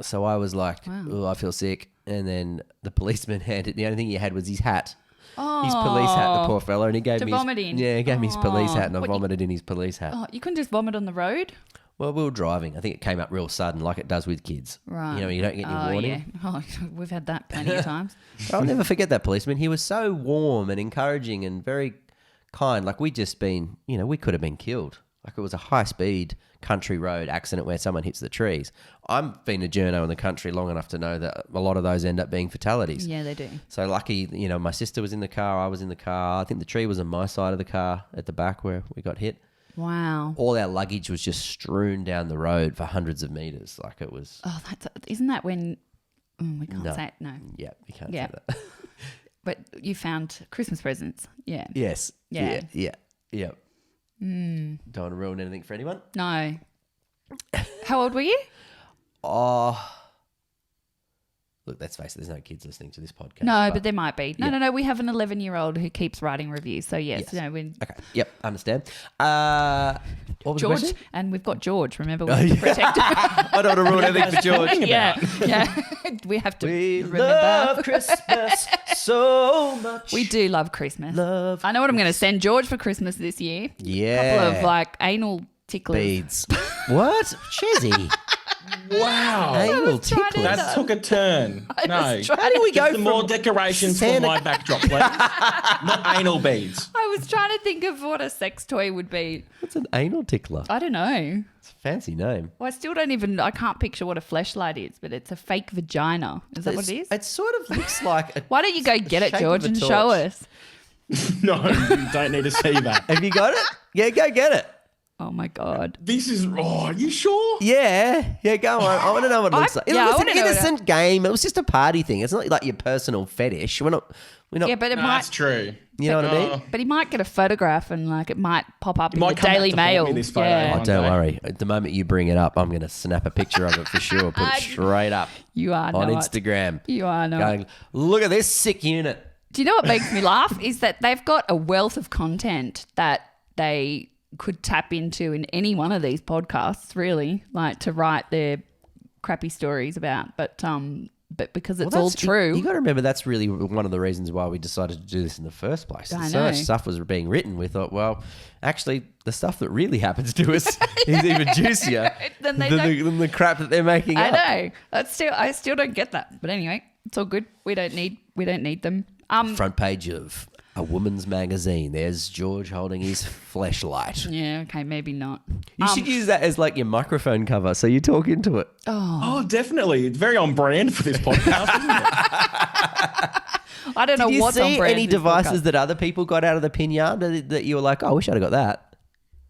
So I was like, oh, I feel sick. And then the policeman handed, the only thing he had was his hat. His police hat, the poor fella, and he gave To me vomit in? Yeah, he gave me his police hat, and I What, you- vomited in his police hat. Oh, you couldn't just vomit on the road? Well, we were driving. I think it came up real sudden, like it does with kids. Right. You know, you don't get any warning. Yeah. Oh, we've had that plenty of times. I'll never forget that policeman. He was so warm and encouraging and very kind. Like we could have been killed. Like it was a high-speed country road accident where someone hits the trees. I've been a journo in the country long enough to know that a lot of those end up being fatalities. Yeah, they do. So lucky, my sister was in the car, I was in the car. I think the tree was on my side of the car at the back where we got hit. Wow. All our luggage was just strewn down the road for hundreds of meters. Like it was... Oh, isn't that when... we can't No. say it, no. Yeah, you can't Yeah. say that. But you found Christmas presents. Yeah. Yes. Yeah. Yeah. Don't want to ruin anything for anyone. No. How old were you? Oh, look, let's face it, there's no kids listening to this podcast. No, but there might be. Yeah. No. We have an 11-year-old who keeps writing reviews. So, yes. Yes. When Okay, yep, understand. What was the George, question? and we've got George. Remember, we have to protect him. I don't want to ruin anything for George. Yeah. We have to We remember. love Christmas so much. We do love Christmas. Love I know what I'm going to send George for Christmas this year. Yeah. Couple of anal ticklers. beads. What? Chezzy. Wow. Anal trying to- ticklers. That took a turn. No. How do we go Just from some more decorations Santa- for my backdrop, please. Not anal beads. I was trying to think of what a sex toy would be. What's an anal tickler? I don't know. It's a fancy name. Well, I can't picture what a fleshlight is, but it's a fake vagina. Is that what it is? It sort of looks like a... Why don't you go get it, shape George, of a and torch. show us? No, you don't need to see that. Have you got it? Yeah, go get it. Oh, my God. This is. Oh, are you sure? Yeah, go on. I want to know what it looks like. It yeah, I was an wanna know what innocent game. It was just a party thing. It's not like your personal fetish. We're not. Yeah, but it No, might... that's true. You know what I mean? But he might get a photograph and it might pop up in might the come back Daily to haunt me, Mail. this photo. Yeah, Oh, One don't day. worry. At the moment you bring it up, I'm going to snap a picture of it for sure. Put it straight up you are on not. Instagram. You are not. Going, look at this sick unit. Do you know what makes me laugh? Is that they've got a wealth of content that they could tap into in any one of these podcasts, really, like to write their crappy stories about, but because it's Well, all that's- true. You got to remember that's really one of the reasons why we decided to do this in the first place. I So much know. stuff was being written. We thought, well, actually, the stuff that really happens to us is even juicier Then than, they than the crap that they're making I up. know. I still don't get that. But anyway, it's all good. We don't need them. Front page of a woman's magazine. There's George holding his fleshlight. Yeah, okay, maybe not. You should use that as like your microphone cover, so you talk into it. Oh, definitely. It's very on brand for this podcast, isn't it? I don't know Did you what's on see brand any for this devices podcast. that other people got out of the pinata that you were like, oh, I wish I'd have got that?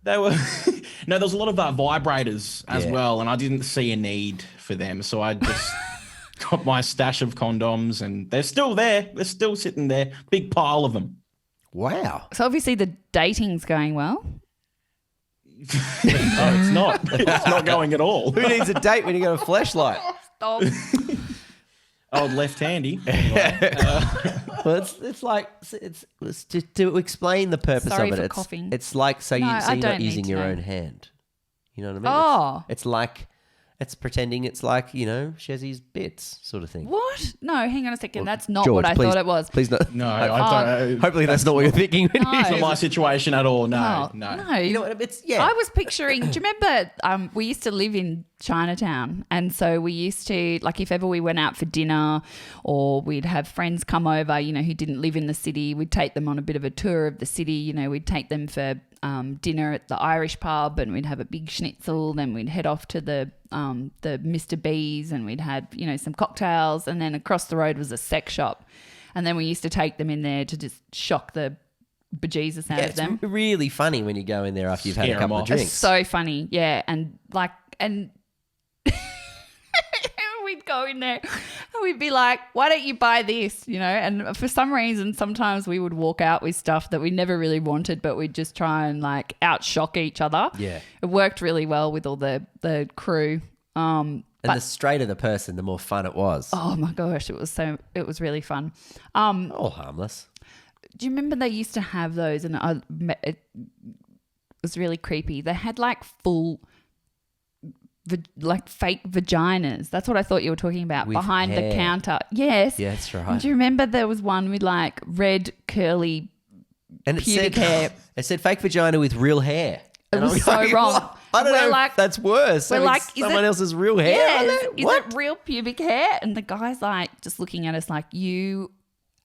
They were no. There was a lot of vibrators as Yeah. well, and I didn't see a need for them, so I just got my stash of condoms, and they're still there. They're still sitting there, big pile of them. Wow. So obviously the dating's going well. No, it's not. It's not going at all. Who needs a date when you got a fleshlight? Stop. Old left-handy. Well, it's like it's to explain the purpose Sorry of it. for It's coughing. it's like so No, you're I not don't using need to your know. own hand. You know what I mean? Oh. It's like it's pretending it's like Shezzy's bits sort of thing. What? No, hang on a second. That's not George, what I please- thought it was. Please not. No, I don't. Hopefully that's not what you're thinking. When No. you It's not my situation at all. No, Oh, no. no. You know what? It's yeah. I was picturing, do you remember we used to live in Chinatown, and so we used to, like, if ever we went out for dinner or we'd have friends come over, who didn't live in the city, we'd take them on a bit of a tour of the city. We'd take them for dinner at the Irish pub, and we'd have a big schnitzel, then we'd head off to the Mr. B's, and we'd had some cocktails, and then across the road was a sex shop, and then we used to take them in there to just shock the bejesus out Yeah, of it's them. really funny when you go in there after you've had Scare a couple 'em of off. drinks. It's so funny, yeah, and we'd go in there and we'd be like, why don't you buy this, and for some reason sometimes we would walk out with stuff that we never really wanted, but we'd just try and like outshock each other. Yeah. It worked really well with all the crew. And the straighter the person, the more fun it was. Oh my gosh, it was really fun. All harmless. Do you remember they used to have those, and it was really creepy. They had like full fake vaginas. That's what I thought you were talking about, With behind hair. the counter. Yes. Yeah, that's right. And do you remember there was one with like red curly And it pubic said, hair? it said fake vagina with real hair. It And was I'm so going, wrong. "What? I don't We're know like- if that's worse. we're Having like, is someone it- else's real hair. Yes. on it? Is What? it real pubic hair? And the guy's like just looking at us like, you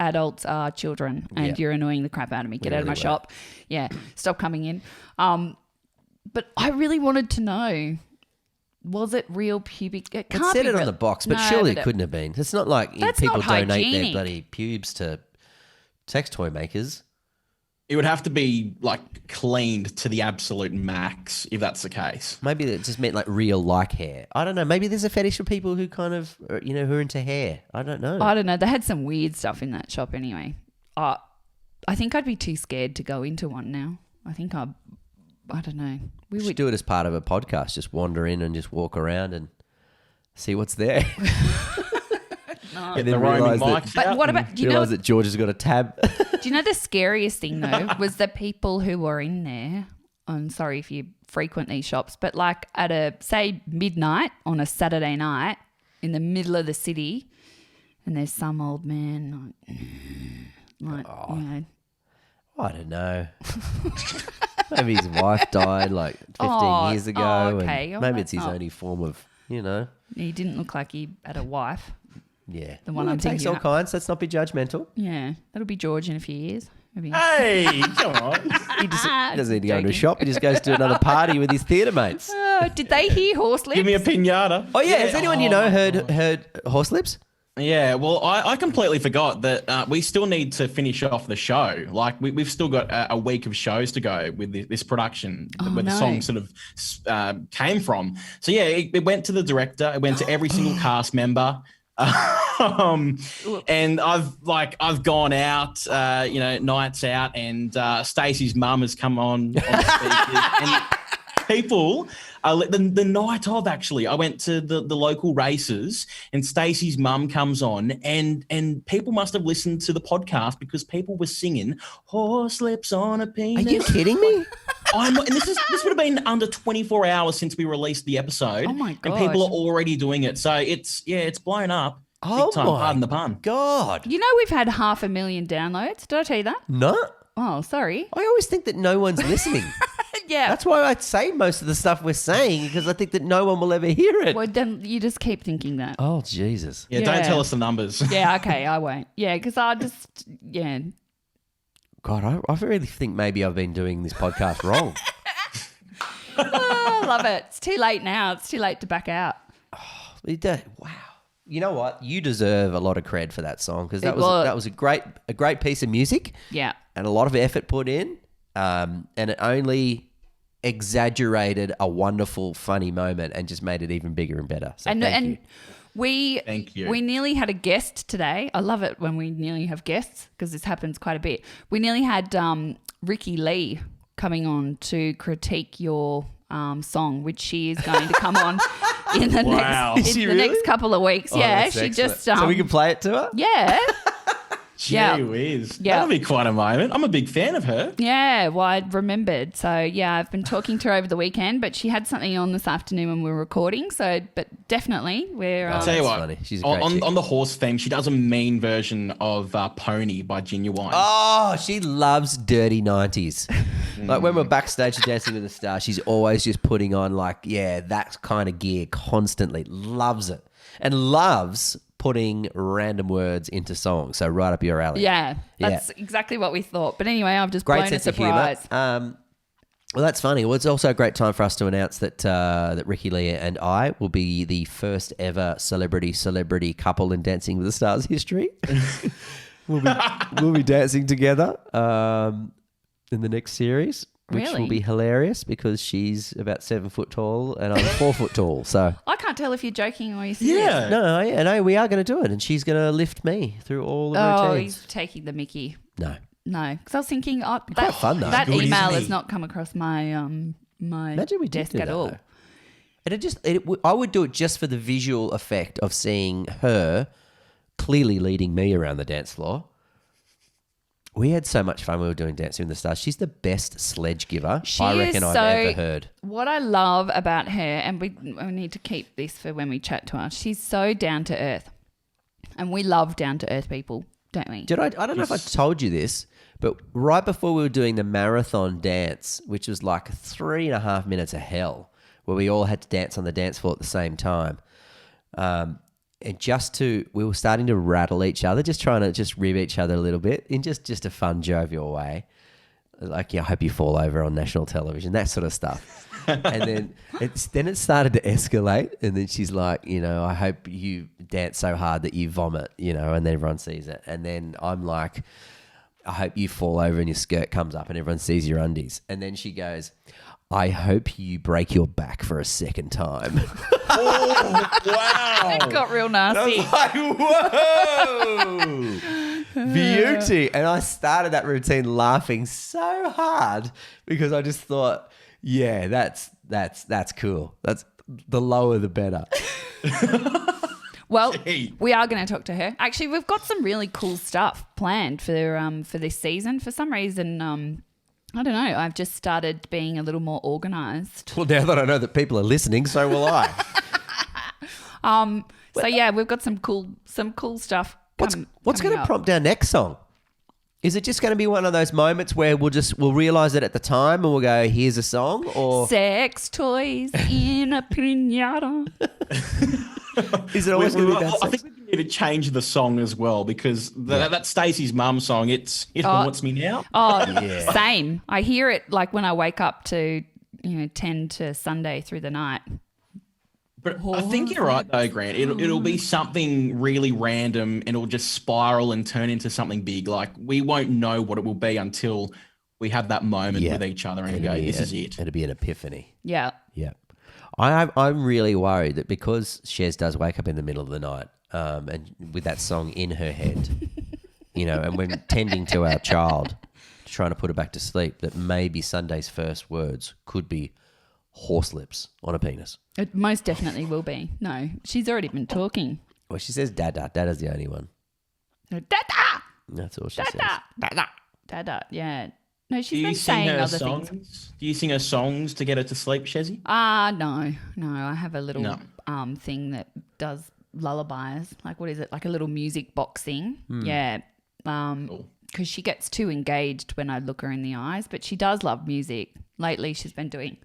adults are children and Yeah. you're annoying the crap out of me. Get out of really my were. shop. Yeah. Stop coming in. But I really wanted to know, was it real pubic? It It can't said be it on real. the box, but No, surely but it couldn't have been. It's not like That's people not donate their hygienic. bloody pubes to sex toy makers. It would have to be like cleaned to the absolute max if that's the case. Maybe it just meant like real like hair. I don't know. Maybe there's a fetish for people who kind of, who are into hair. I don't know. I don't know. They had some weird stuff in that shop anyway. I think I'd be too scared to go into one now. I think I don't know. We We should would. do it as part of a podcast. Just wander in and just walk around and see what's there. And The roaming mics But out what and- about? Do you know? Realize that George has got a tab. Do you know the scariest thing though was the people who were in there. I'm sorry if you frequent these shops, but like at say midnight on a Saturday night in the middle of the city, and there's some old man like I don't know. Maybe his wife died like 15 years ago. okay. And Oh, maybe that's it's his not- only form of, he didn't look like he had a wife. yeah. The one Well, I'm it takes thinking all of. kinds. Let's not be judgmental. Yeah, that'll be George in a few years. Maybe. Hey, come on. He doesn't need to go into a Joking. shop. He just goes to another party with his theatre mates. Did they hear horse lips? Give me a pinata. Oh, yeah. Has anyone heard Horse Lips? Yeah, well, I completely forgot that we still need to finish off the show. Like, we've still got a week of shows to go with this production where the no. song sort of came from. So, yeah, it went to the director. It went to every single cast member. And I've gone out, nights out, and Stacey's mum has come on the speakers, and people the night of, actually, I went to the local races, and Stacey's mum comes on, and people must have listened to the podcast because people were singing "Horse Lips on a Penis." Are you kidding me? And this would have been under 24 hours since we released the episode. Oh my And people gosh. are already doing it. So it's blown up. Oh Big time, my pardon the pun. God. You know we've had 500,000 downloads. Did I tell you that? No. Oh, sorry. I always think that no one's listening. Yeah. That's why I say most of the stuff we're saying, because I think that no one will ever hear it. Well, then you just keep thinking that. Oh, Jesus. Yeah, Yeah. don't tell us the numbers. Yeah, okay, I won't. Yeah, because God, I really think maybe I've been doing this podcast wrong. I love it. It's too late now. It's too late to back out. Wow. You know what? You deserve a lot of cred for that song, because that It was. was a great piece of music Yeah. and a lot of effort put in, and it only exaggerated a wonderful, funny moment and just made it even bigger and better. So thank you. Thank you. We nearly had a guest today. I love it when we nearly have guests because this happens quite a bit. We nearly had Ricky Lee coming on to critique your song, which she is going to come on in the Wow. next Is she in the next really? couple of weeks. Oh, yeah, that's she excellent. just so we can play it to her? yeah. Gee Yeah. whiz. Yeah. That'll be quite a moment. I'm a big fan of her. Yeah, well, I remembered. So, yeah, I've been talking to her over the weekend, but she had something on this afternoon when we were recording. So, but definitely, we're... Oh, I'll tell you that's what. funny. She's a great chick. on the horse theme, she does a mean version of Pony by Genuine. Oh, she loves dirty 90s. Like when we're backstage at Dancing with the Stars, she's always just putting on that kind of gear constantly. Loves it. And loves putting random words into songs. So right up your alley. yeah, that's exactly what we thought. But anyway, I've just Great blown a sense of humour. surprise. Well, that's funny. Well, it's also a great time for us to announce that that Ricky Lee and I will be the first ever celebrity couple in Dancing with the Stars history. we'll be dancing together in the next series, which Really? will be hilarious because she's about 7 foot tall and I'm 4 foot tall. So I can't tell if you're joking or you're serious. Yeah. no, we are going to do it, and she's going to lift me through all the Oh, routines. he's taking the mickey. No. No, because I was thinking quite fun, though. that Good, isn't email he? has not come across my my Imagine we did desk do at that, all. though. And I would do it just for the visual effect of seeing her clearly leading me around the dance floor. We had so much fun when we were doing Dancing with the Stars. She's the best sledge giver She I is reckon I've so- ever heard. What I love about her, and we need to keep this for when we chat to her, she's so down to earth. And we love down to earth people, don't we? I don't know if I told you this, but right before we were doing the marathon dance, which was like 3.5 minutes of hell, where we all had to dance on the dance floor at the same time, and we were starting to rattle each other, just trying to just rib each other a little bit in just a fun, jovial way. Like, I hope you fall over on national television, that sort of stuff. And then it started to escalate, and then she's like, I hope you dance so hard that you vomit, and then everyone sees it. And then I'm like, I hope you fall over and your skirt comes up and everyone sees your undies. And then she goes, I hope you break your back for a second time. Wow. It got real nasty. Like, whoa! Beauty. And I started that routine laughing so hard because I just thought, yeah, that's cool. That's the lower the better. Well, Gee. we are going to talk to her. Actually, we've got some really cool stuff planned for this season. For some reason, I don't know. I've just started being a little more organised. Well, now that I know that people are listening, so will I. So yeah, we've got some cool stuff. What's coming going to up. prompt our next song? Is it just going to be one of those moments where we'll realise it at the time and we'll go, here's a song? Or Sex toys in a pinata. is it always going to be about I sex? think we need to change the song as well because that Stacey's mum song, it haunts me now. Oh, same. I hear it like when I wake up to 10 to Sunday through the night. But I think you're right though, Grant. It'll be something really random and it'll just spiral and turn into something big. Like we won't know what it will be until we have that moment with each other and go, this is it. It'll be an epiphany. Yeah. Yeah. I'm really worried that because Shez does wake up in the middle of the night and with that song in her head, and we're tending to our child, trying to put her back to sleep, that maybe Sunday's first words could be horse lips on a penis. It most definitely will be. No, she's already been talking. Well, she says dada. Dada's the only one. Dada! That's all she Dada! says. Dada. Yeah. No, Do she's you been sing saying her other songs? things. Do you sing her songs to get her to sleep, Shezzy? No. I have a little No. thing that does lullabies. Like, what is it? Like a little music box thing. Hmm. Yeah. Because she gets too engaged when I look her in the eyes, but she does love music. Lately, she's been doing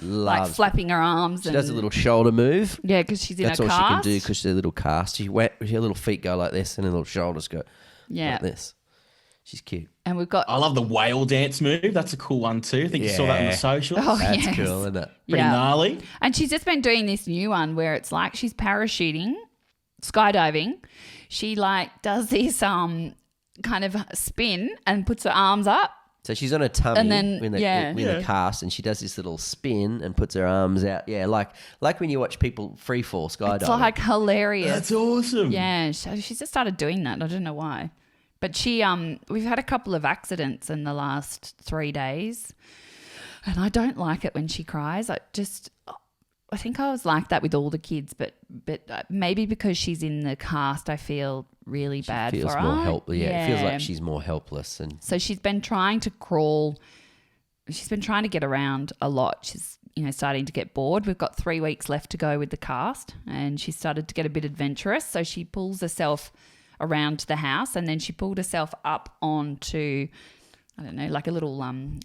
like Loves. flapping her arms. She does a little shoulder move. Yeah, because she's in That's a all cast. she can do because she's a little cast. Her little feet go like this and her little shoulders go Yeah. like this. She's cute. And we've got I love the whale dance move. That's a cool one too. I think you saw that on the Yeah. socials. Oh, That's yes. cool, isn't it? Pretty gnarly. And she's just been doing this new one where it's like she's parachuting, skydiving. She like does this kind of spin and puts her arms up. So she's on her tummy And then- in the, yeah. in the cast, and she does this little spin and puts her arms out. Yeah, like when you watch people free fall skydiving. It's like hilarious. That's awesome. Yeah, she's just started doing that. I don't know why. But she we've had a couple of accidents in the last 3 days. And I don't like it when she cries. I think I was like that with all the kids, but maybe because she's in the cast, I feel really bad feels for more her. it feels like she's more helpless, and So she's been trying to crawl. She's been trying to get around a lot. She's, starting to get bored. We've got 3 weeks left to go with the cast, and she started to get a bit adventurous. So she pulls herself around the house, and then she pulled herself up onto, I don't know, like a little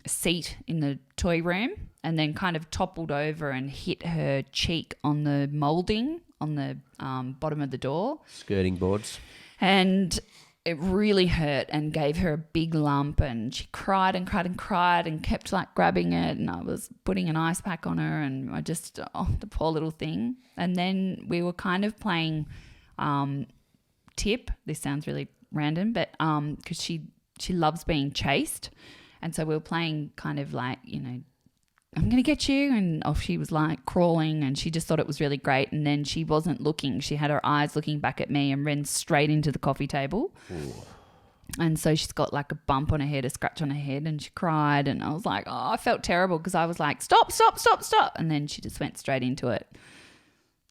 seat in the toy room, and then kind of toppled over and hit her cheek on the molding on the bottom of the door. skirting boards. And it really hurt and gave her a big lump, and she cried and cried and cried and kept like grabbing it, and I was putting an ice pack on her, and I just, the poor little thing. And then we were kind of playing tip. This sounds really random, but because she loves being chased, and so we were playing kind of like, I'm going to get you. And off she was like crawling, and she just thought it was really great. And then she wasn't looking. She had her eyes looking back at me and ran straight into the coffee table. Ooh. And so she's got like a bump on her head, a scratch on her head, and she cried. And I was like, I felt terrible because I was like, stop. And then she just went straight into it.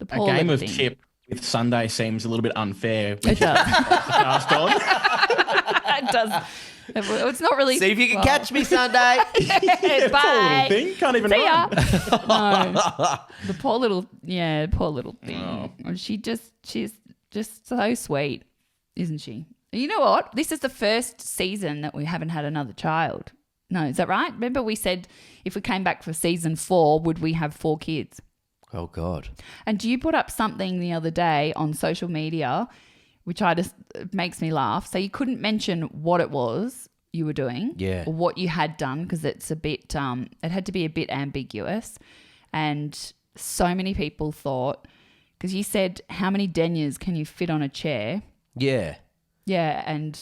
The A poor game little of thing. tip with Sunday seems a little bit unfair. It does. Cast on. It does. It's not really. See if you can catch me Sunday. Poor Bye. little thing. Can't even See ya. run. No. The poor little thing. Oh. She's just so sweet, isn't she? You know what? This is the first season that we haven't had another child. No, is that right? Remember we said if we came back for season 4, would we have 4 kids? Oh God. And you put up something the other day on social media, which it makes me laugh. So you couldn't mention what it was you were doing, Yeah. or what you had done, because it's a bit, it had to be a bit ambiguous. And so many people thought, because you said, how many deniers can you fit on a chair? Yeah. Yeah, and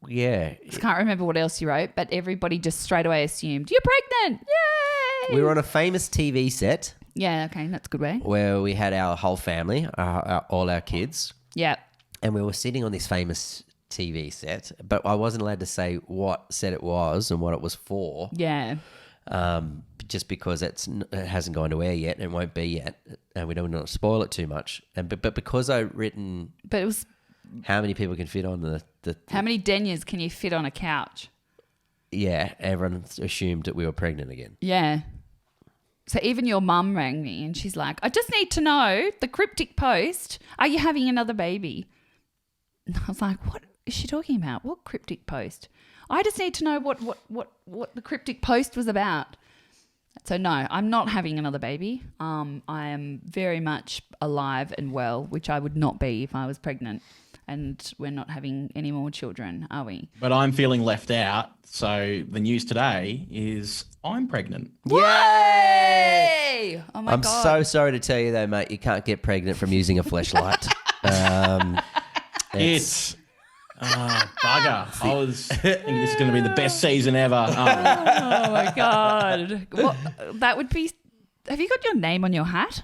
Yeah. I can't remember what else you wrote, but everybody just straight away assumed, you're pregnant. Yay! We were on a famous TV set Yeah, okay, that's a good way. where we had our whole family, all our kids, Yeah. and we were sitting on this famous TV set, but I wasn't allowed to say what set it was and what it was for, Yeah. just because it hasn't gone to air yet and it won't be yet, and we don't want to spoil it too much. But because I've written But it was, how many people can fit on the how many deniers can you fit on a couch? yeah, everyone assumed that we were pregnant again. Yeah. So even your mum rang me and she's like, I just need to know the cryptic post. Are you having another baby? And I was like, what is she talking about? What cryptic post? I just need to know what the cryptic post was about. So no, I'm not having another baby. I am very much alive and well, which I would not be if I was pregnant. And we're not having any more children, are we? But I'm feeling left out. So the news today is I'm pregnant. Yay! Oh my I'm God. so sorry to tell you though, mate, you can't get pregnant from using a fleshlight. It's bugger. I was thinking this is going to be the best season ever. Oh my God. What, that would be. Have you got your name on your hat?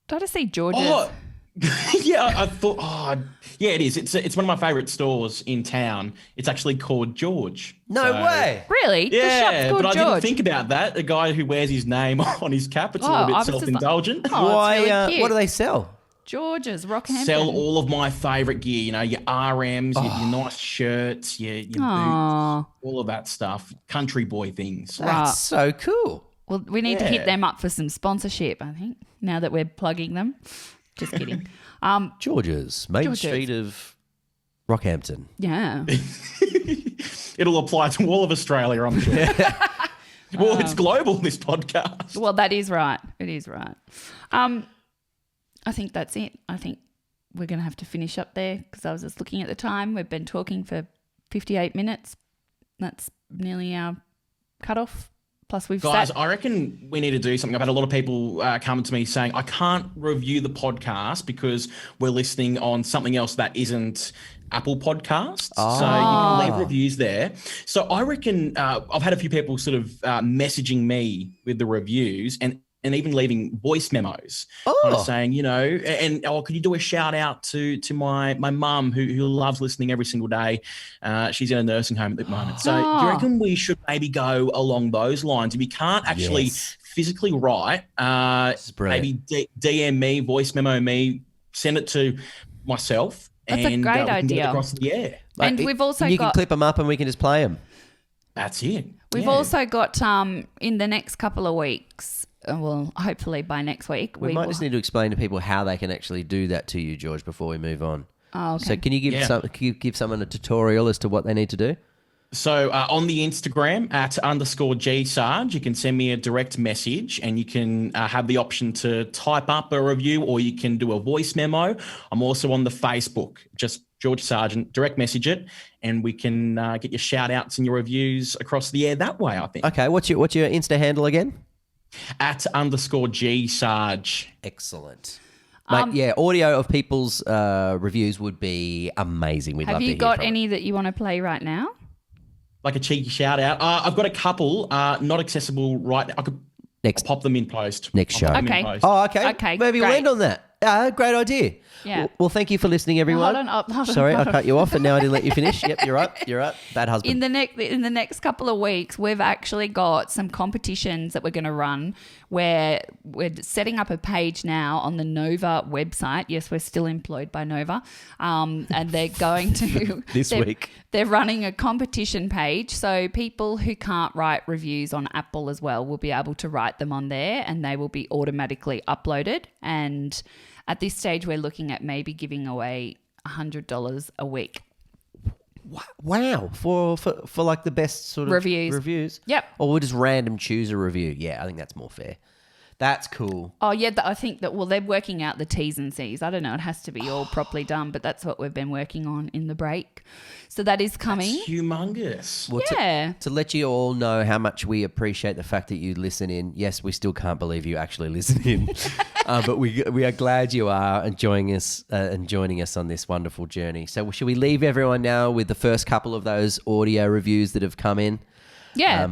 Did I see George's? Oh, yeah, I thought. Oh, yeah, it is. It's one of my favourite stores in town. It's actually called George. No So- way. Really? The Yeah, shop's called but I George. didn't think about that. A guy who wears his name on his cap. It's a Oh, little I bit was just like- self-indulgent. Oh, Why? it's really cute. What do they sell? George's, Rockhampton. Sell all of my favourite gear, you know, your RMs, your nice shirts, your boots, all of that stuff, country boy things. That's so cool. Well, we need to hit Yeah. them up for some sponsorship, I think, now that we're plugging them. Just kidding. George's, Main George's. Street of Rockhampton. Yeah. It'll apply to all of Australia, I'm sure. Well, it's global, this podcast. Well, that is right. It is right. I think that's it. I think we're going to have to finish up there because I was just looking at the time. We've been talking for 58 minutes. That's nearly our cutoff. Plus we've Guys, sat... I reckon we need to do something. I've had a lot of people come to me saying, I can't review the podcast because we're listening on something else that isn't Apple Podcasts. So you can leave reviews there. So I reckon I've had a few people sort of messaging me with the reviews and even leaving voice memos, kind of saying, you know, and could you do a shout out to my mum who loves listening every single day? She's in a nursing home at the moment. So do you reckon we should maybe go along those lines? If you can't actually physically write, maybe DM me, voice memo me, send it to myself. That's and a great we can get it idea. across the air. And we've also you got... can clip them up and we can just play them. That's it. We've also got, in the next couple of weeks, well, hopefully by next week. We might just need to explain to people how they can actually do that to you, George, before we move on. Oh, okay. So can you give someone a tutorial as to what they need to do? So on the Instagram @_GSarge, you can send me a direct message and you can have the option to type up a review or you can do a voice memo. I'm also on the Facebook, just George Sargent, direct message it and we can get your shout outs and your reviews across the air that way, I think. Okay, what's your Insta handle again? @_GSarge. Excellent. Mate, audio of people's reviews would be amazing. We'd love Have to you hear got from it. any that you want to play right now? Like a cheeky shout out. I've got a couple not accessible right now. I could pop them in post. Next show. I'll pop them in Okay. post. Oh, okay. Okay, Maybe we'll great. end on that. Great idea. Yeah. Well, thank you for listening, everyone. Hold on. Sorry, I cut you off, and now I didn't let you finish. Yep, you're right. Bad husband. In the next couple of weeks, we've actually got some competitions that we're going to run where we're setting up a page now on the Nova website. Yes, we're still employed by Nova. And they're going to... This week. They're running a competition page. So people who can't write reviews on Apple as well will be able to write them on there and they will be automatically uploaded. And at this stage, we're looking at maybe giving away $100 a week. Wow, for like the best sort of reviews. Yep. Or we'll just random choose a review. Yeah, I think that's more fair. That's cool. Oh, yeah, I think that, well, they're working out the T's and C's. I don't know. It has to be all properly done, but that's what we've been working on in the break. So that is coming. That's humongous. Well, Yeah. To let you all know how much we appreciate the fact that you listen in. Yes, we still can't believe you actually listen in, but we are glad you are enjoying us and joining us on this wonderful journey. So should we leave everyone now with the first couple of those audio reviews that have come in? Yeah.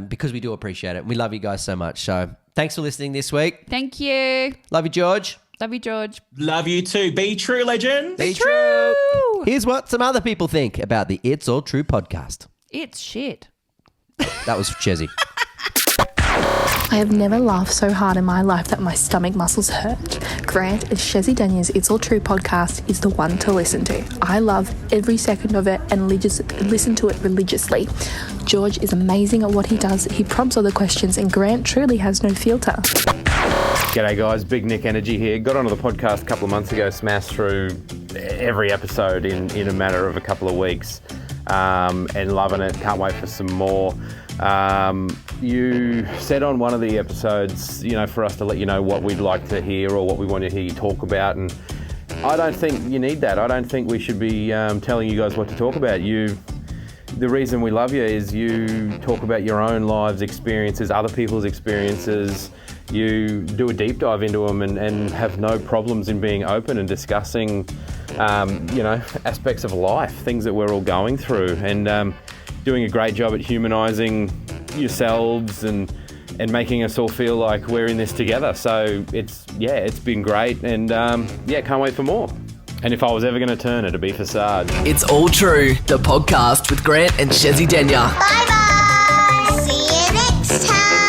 Because we do appreciate it. And we love you guys so much. So thanks for listening this week. Thank you. Love you, George. Love you, George. Love you too. Be true, legends. Be true. Here's what some other people think about the It's All True podcast. It's shit. That was Chezzy. I have never laughed so hard in my life that my stomach muscles hurt. Grant and Shezzy Daniels' It's All True podcast is the one to listen to. I love every second of it and listen to it religiously. George is amazing at what he does. He prompts all the questions and Grant truly has no filter. G'day guys, Big Nick Energy here. Got onto the podcast a couple of months ago, smashed through every episode in a matter of a couple of weeks and loving it. Can't wait for some more. You said on one of the episodes, for us to let you know what we'd like to hear or what we want to hear you talk about, and I don't think you need that. I don't think we should be telling you guys what to talk about. The reason we love you is you talk about your own lives, experiences, other people's experiences. You do a deep dive into them and have no problems in being open and discussing, aspects of life, things that we're all going through, and doing a great job at humanising yourselves and making us all feel like we're in this together. So it's been great, and can't wait for more. And if I was ever going to turn it'd be for Sarge. It's All True, the podcast with Grant and Shezzy Denya. Bye bye. See you next time.